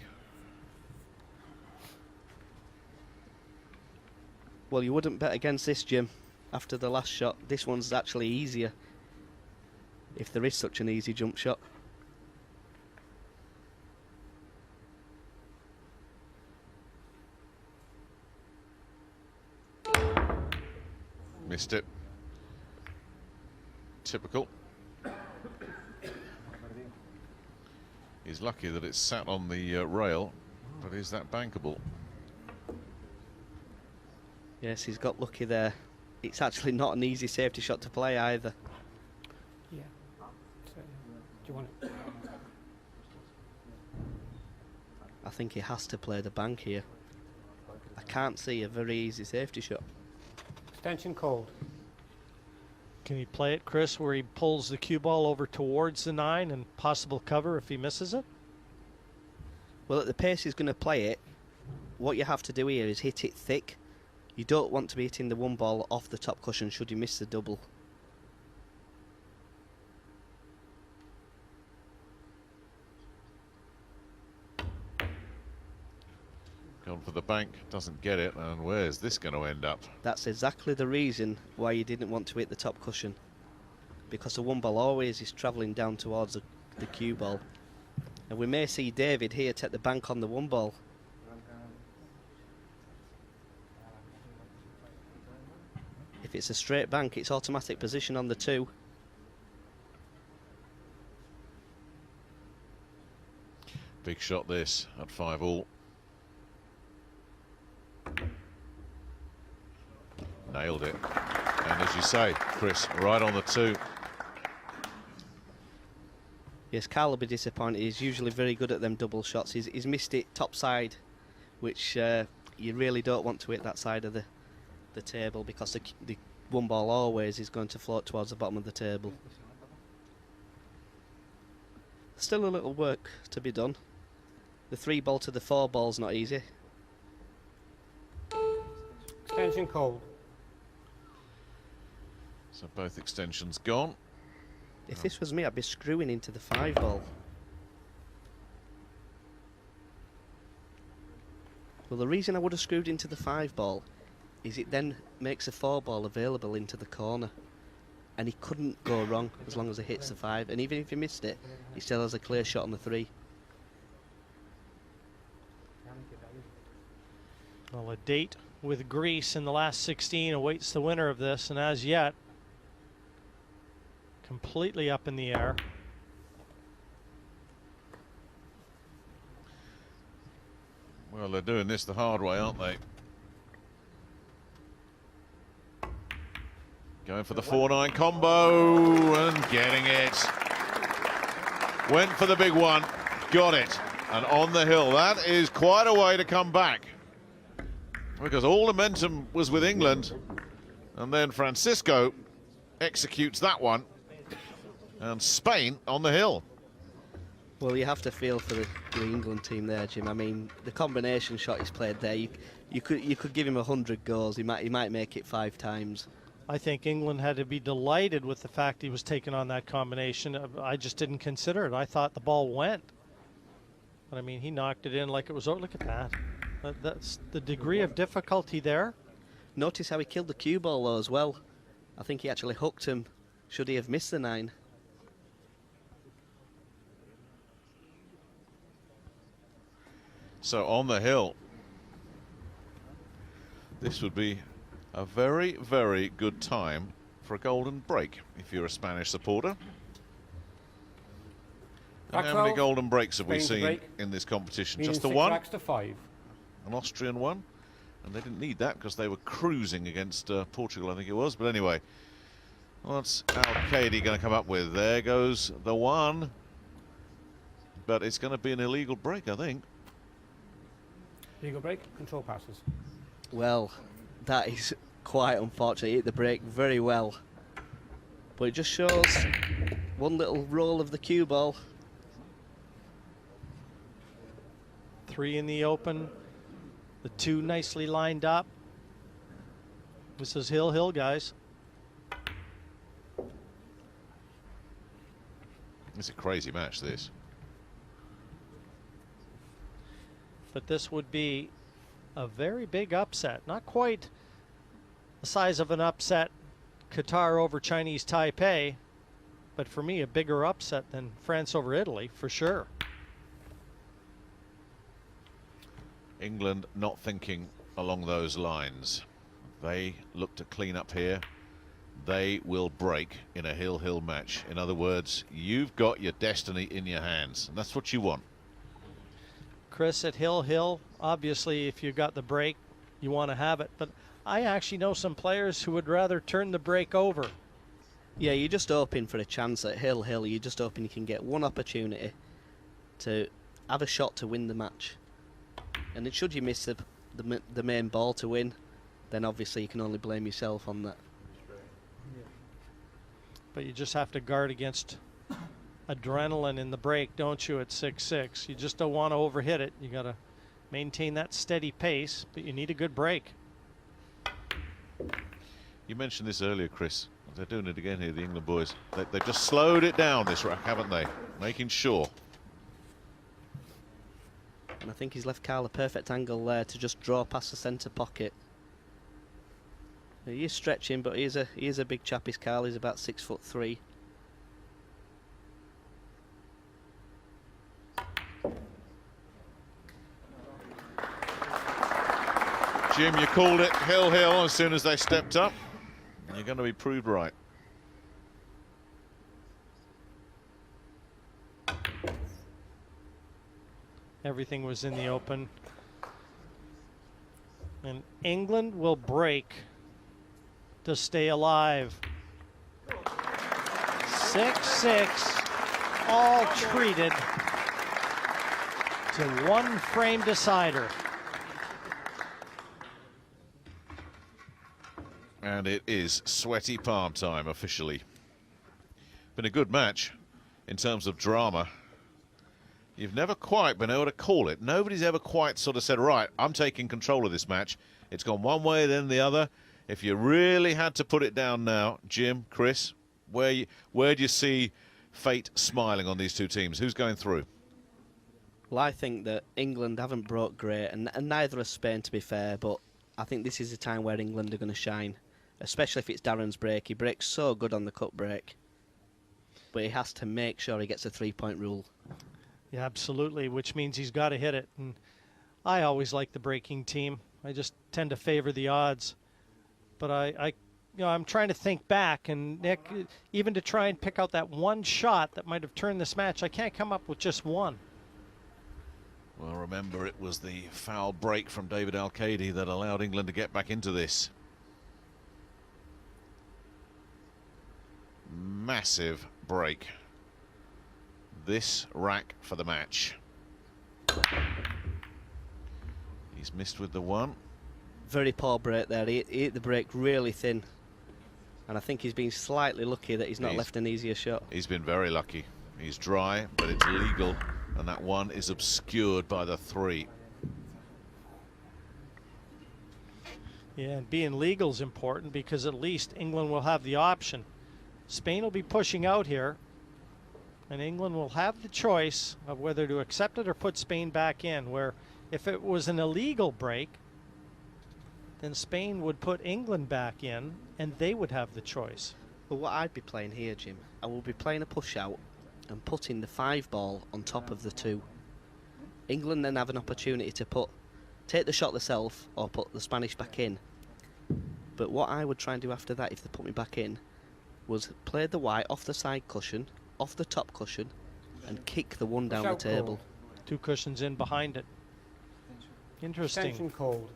Well, you wouldn't bet against this, Jim, after the last shot. This one's actually easier, if there is such an easy jump shot. Missed it. Typical. He's lucky that it's sat on the rail, but is that bankable? Yes, he's got lucky there. It's actually not an easy safety shot to play either. Yeah. So, do you want it? I think he has to play the bank here. I can't see a very easy safety shot. Extension called. Can he play it, Chris, where he pulls the cue ball over towards the 9 and possible cover if he misses it? Well, at the pace he's going to play it, what you have to do here is hit it thick. You don't want to be hitting the 1 ball off the top cushion should you miss the double. Gone for the bank, doesn't get it, and where's this going to end up? That's exactly the reason why you didn't want to hit the top cushion. Because the 1 ball always is travelling down towards the cue ball. And we may see David here take the bank on the 1 ball. If it's a straight bank, it's automatic position on the 2. Big shot this at 5-all. Nailed it. And as you say, Chris, right on the 2. Yes, Karl will be disappointed. He's usually very good at them double shots. He's missed it top side, which you really don't want to hit that side of the table, because the 1 ball always is going to float towards the bottom of the table. Still a little work to be done. The 3 ball to the 4 ball's not easy. Extension called. So both extensions gone. If this was me, I'd be screwing into the 5 ball. Well, the reason I would have screwed into the 5 ball is it then makes a 4 ball available into the corner, and he couldn't go wrong as long as he hits the 5, and even if he missed it, he still has a clear shot on the 3. Well, a date with Greece in the last 16 awaits the winner of this, and as yet, completely up in the air. Well, they're doing this the hard way, aren't they? Going for the 4-9 combo and getting it. Went for the big one, got it. And on the hill, that is quite a way to come back, because all the momentum was with England, and then Francisco executes that one, and Spain on the hill. Well, you have to feel for the England team there, Jim. I mean, the combination shot he's played there, you could give him 100 goals. He might make it 5 times. I think England had to be delighted with the fact he was taking on that combination. I just didn't consider it. I thought the ball went. But I mean, he knocked it in like it was. Oh, look at that. That's the degree of difficulty there. Notice how he killed the cue ball though as well. I think he actually hooked him. Should he have missed the 9? So on the hill, this would be a very, very good time for a golden break if you're a Spanish supporter. And how many golden breaks have we seen in this competition? Just the one? To 5. An Austrian one. And they didn't need that because they were cruising against Portugal, I think it was. But anyway, what's Alcaide going to come up with? There goes the one. But it's going to be an illegal break, I think. Illegal break, control passes. Well, that is quite unfortunate. He hit the break very well. But it just shows one little roll of the cue ball. 3 in the open. The 2 nicely lined up. This is Hill, guys. It's a crazy match, this. But this would be a very big upset. Not quite the size of an upset, Qatar over Chinese Taipei, but for me a bigger upset than France over Italy, for sure. England not thinking along those lines. They look to clean up here. They will break in a Hill match. In other words, you've got your destiny in your hands, and that's what you want. Chris, at Hill, obviously if you got the break, you want to have it, but I actually know some players who would rather turn the break over. Yeah, you're just hoping for a chance at Hill. You're just hoping you can get one opportunity to have a shot to win the match. And then should you miss the main ball to win, then obviously you can only blame yourself on that. But you just have to guard against adrenaline in the break, don't you, at 6-6? You just don't want to overhit it. You got to maintain that steady pace, but you need a good break. You mentioned this earlier, Chris. They're doing it again here, the England boys. They've just slowed it down, this rack, haven't they? Making sure. And I think he's left Karl a perfect angle there to just draw past the centre pocket. He is stretching, but he is a big chap. His Karl is about 6'3". Jim, you called it Hill as soon as they stepped up. And you're going to be proved right. Everything was in the open. And England will break to stay alive. 6-6, all treated to one frame decider. And it is sweaty palm time officially. Been a good match in terms of drama. You've never quite been able to call it. Nobody's ever quite sort of said, right, I'm taking control of this match. It's gone one way, then the other. If you really had to put it down now, Jim, Chris, where do you see fate smiling on these two teams? Who's going through? Well, I think that England haven't broke great, and neither has Spain, to be fair, but I think this is a time where England are going to shine, especially if it's Darren's break. He breaks so good on the cut break, but he has to make sure he gets a 3-point rule. Yeah, absolutely, which means he's got to hit it. And I always like the breaking team. I just tend to favor the odds. But I'm trying to think back, and Nick, even to try and pick out that one shot that might have turned this match, I can't come up with just one. Well, remember, it was the foul break from David Alcaide that allowed England to get back into this. Massive break. This rack for the match. He's missed with the one. Very poor break there. He hit the break really thin. And I think he's been slightly lucky that he's not left an easier shot. He's been very lucky. He's dry, but it's legal. And that one is obscured by the 3. Yeah, and being legal is important because at least England will have the option. Spain will be pushing out here, and England will have the choice of whether to accept it or put Spain back in, where if it was an illegal break, then Spain would put England back in, and they would have the choice. Well, what I'd be playing here, Jim, I will be playing a push-out and putting the 5 ball on top of the 2. England then have an opportunity to take the shot themselves or put the Spanish back in. But what I would try and do after that, if they put me back in, was play the white off the side cushion, off the top cushion, and kick the one down the table. 2 cushions in behind it. Interesting. Extension called.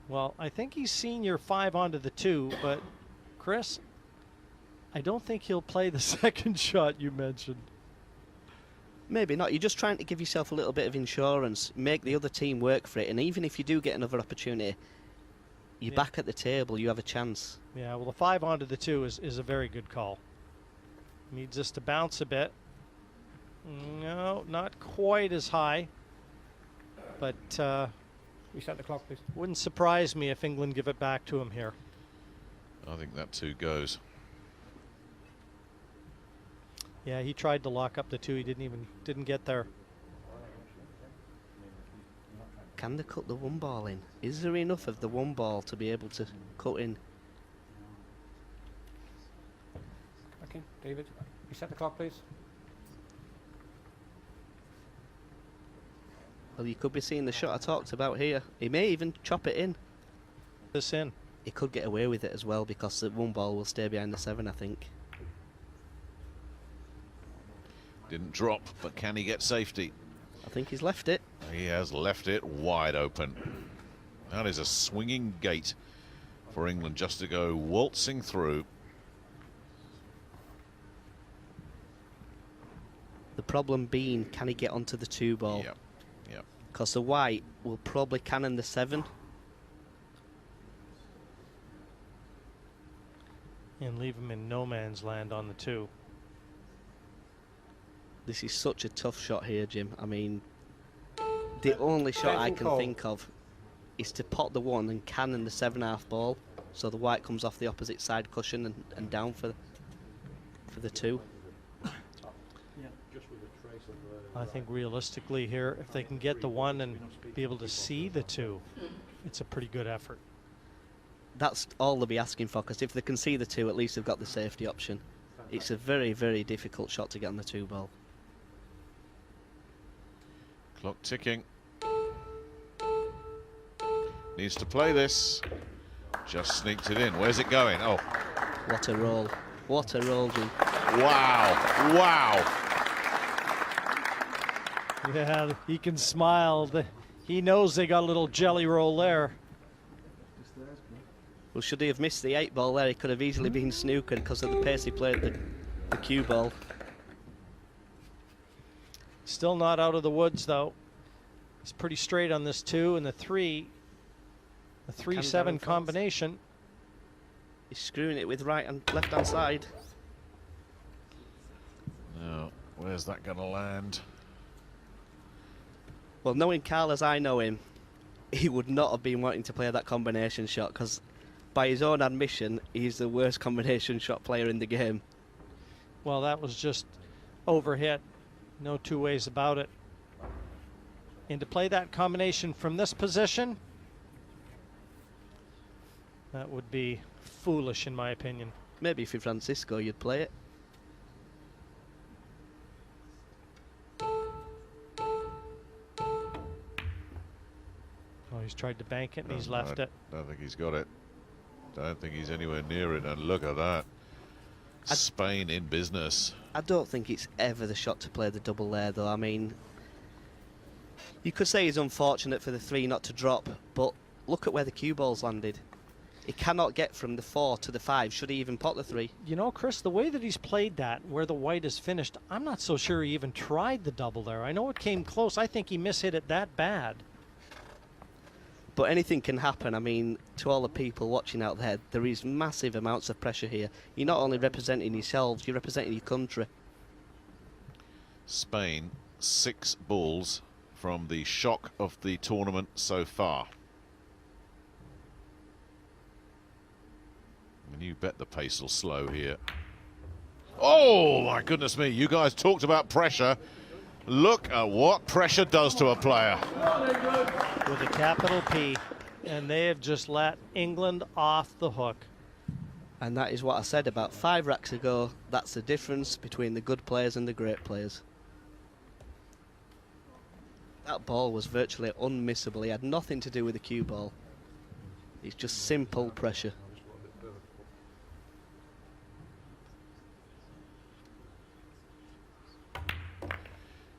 Well, I think he's seen your 5 onto the 2, but Chris, I don't think he'll play the second shot you mentioned. Maybe not. You're just trying to give yourself a little bit of insurance, make the other team work for it, and even if you do get another opportunity, you're back at the table, you have a chance. Yeah, well, the 5 onto the 2 is a very good call. Needs us to bounce a bit. No, not quite as high, but Reset the clock, please. wouldn't surprise me if England give it back to him here. I think that 2 goes. Yeah, he tried to lock up the 2. He didn't get there. Can they cut the 1 ball in? Is there enough of the 1 ball to be able to cut in? Okay, David. Reset the clock, please. Well, you could be seeing the shot I talked about here. He may even chop it in. This in. He could get away with it as well because the 1 ball will stay behind the 7, I think. Didn't drop, but can he get safety? I think he's left it. He has left it wide open. That is a swinging gate for England just to go waltzing through. The problem being, can he get onto the 2 ball? Yep, yep. Because the white will probably cannon the 7. And leave him in no man's land on the 2. This is such a tough shot here, Jim. I mean, the only shot I can think of is to pot the 1 and cannon the 7.5 ball, so the white comes off the opposite side cushion and down for the 2. I think realistically here, if they can get the 1 and be able to see the 2, it's a pretty good effort. That's all they'll be asking for, because if they can see the 2, at least they've got the safety option. It's a very, very difficult shot to get on the 2 ball. Clock ticking. Needs to play this. Just sneaked it in. Where's it going? Oh. What a roll. What a roll, Jim. Wow. Wow. Yeah, he can smile. He knows they got a little jelly roll there. Well, should he have missed the 8 ball there, he could have easily been snookered because of the pace he played the cue ball. Still not out of the woods, though. He's pretty straight on this 2 and the 3. The 3-7 combination. He's screwing it with right and left hand side. Now, where's that going to land? Well, knowing Karl as I know him, he would not have been wanting to play that combination shot because, by his own admission, he's the worst combination shot player in the game. Well, that was just overhit. No 2 ways about it. And to play that combination from this position, that would be foolish in my opinion. Maybe if you're Francisco, you'd play it. Oh, he's tried to bank it and he's left it. I don't think he's got it. I don't think he's anywhere near it. And look at that. Spain in business. I don't think it's ever the shot to play the double there, though. I mean, you could say he's unfortunate for the 3 not to drop, but look at where the cue ball's landed. He cannot get from the 4 to the 5, should he even pot the 3. You know, Chris, the way that he's played that, where the white is finished, I'm not so sure he even tried the double there. I know it came close. I think he mishit it that bad. But anything can happen. I mean, to all the people watching out there, there is massive amounts of pressure here. You're not only representing yourselves, you're representing your country. Spain, 6 balls from the shock of the tournament so far. And you bet the pace will slow here. Oh, my goodness me. You guys talked about pressure. Look at what pressure does to a player. With a capital P, and they have just let England off the hook. And that is what I said about 5 racks ago. That's the difference between the good players and the great players. That ball was virtually unmissable. He had nothing to do with the cue ball. It's just simple pressure.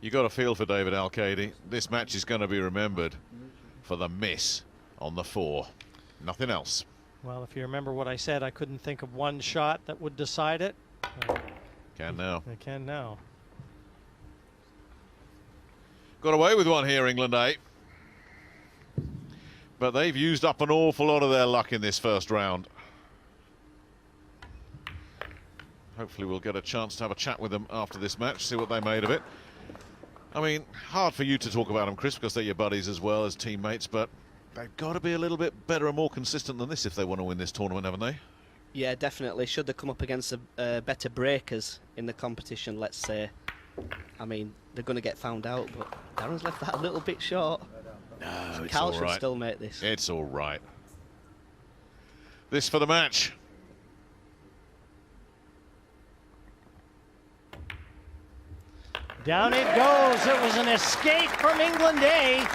You got a feel for David Alcaide. This match is going to be remembered for the miss on the 4. Nothing else. Well, if you remember what I said, I couldn't think of one shot that would decide it. Can now. I can now. Got away with one here, England, eh? But they've used up an awful lot of their luck in this first round. Hopefully we'll get a chance to have a chat with them after this match, see what they made of it. I mean, hard for you to talk about them, Chris, because they're your buddies as well as teammates, but they've got to be a little bit better and more consistent than this if they want to win this tournament, haven't they? Yeah, definitely. Should they come up against better breakers in the competition, let's say. I mean, they're going to get found out, but Darren's left that a little bit short. No, it's Karl all should right. still make this. It's all right. This for the match. Down it goes. It was an escape from England A.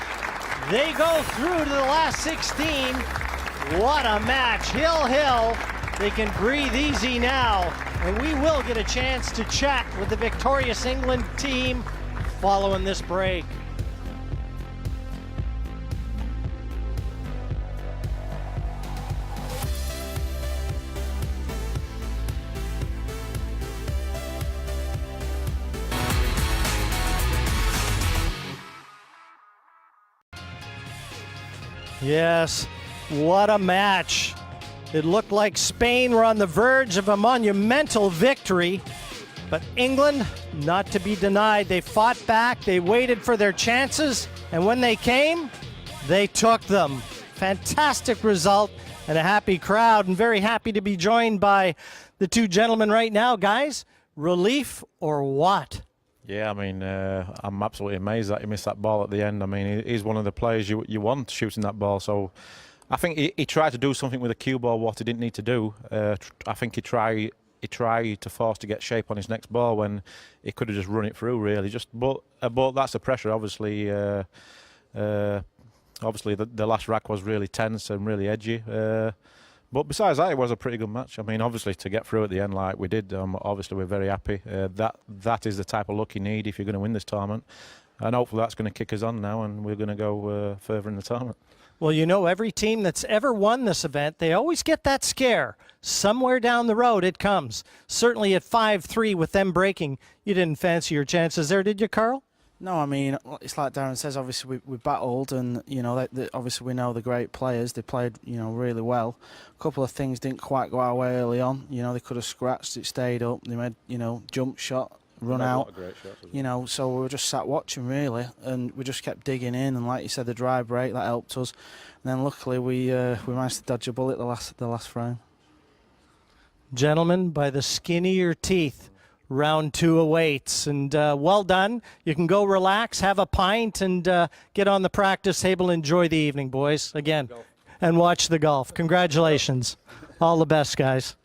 They go through to the last 16. What a match. Hill, hill. They can breathe easy now. And we will get a chance to chat with the victorious England team following this break. Yes, what a match. It looked like Spain were on the verge of a monumental victory, but England, not to be denied, they fought back, they waited for their chances, and when they came, they took them. Fantastic result and a happy crowd, and very happy to be joined by the two gentlemen right now. Guys, relief or what? Yeah, I mean, I'm absolutely amazed that he missed that ball at the end. I mean, he's one of the players you want shooting that ball. So I think he tried to do something with the cue ball, what he didn't need to do. I think he tried to force to get shape on his next ball when he could have just run it through, really. But that's the pressure, obviously. Obviously, the last rack was really tense and really edgy. But besides that, it was a pretty good match. I mean, obviously, to get through at the end like we did, obviously we're very happy. That is the type of luck you need if you're going to win this tournament. And hopefully that's going to kick us on now and we're going to go further in the tournament. Well, you know, every team that's ever won this event, they always get that scare. Somewhere down the road it comes. Certainly at 5-3 with them breaking, you didn't fancy your chances there, did you, Karl? No, I mean, it's like Darren says, obviously we battled and, you know, obviously we know the great players. They played, you know, really well. A couple of things didn't quite go our way early on. You know, they could have scratched it, stayed up. They made, you know, jump shot, run out. A lot of great shots as well. You know, so we were just sat watching, really, and we just kept digging in. And like you said, the dry break, that helped us. And then luckily we managed to dodge a bullet the last frame. Gentlemen, by the skin of your teeth, round 2 awaits, and well done. You can go relax, have a pint, and get on the practice table. Enjoy the evening, boys, again, and watch the golf. Congratulations. All the best, guys.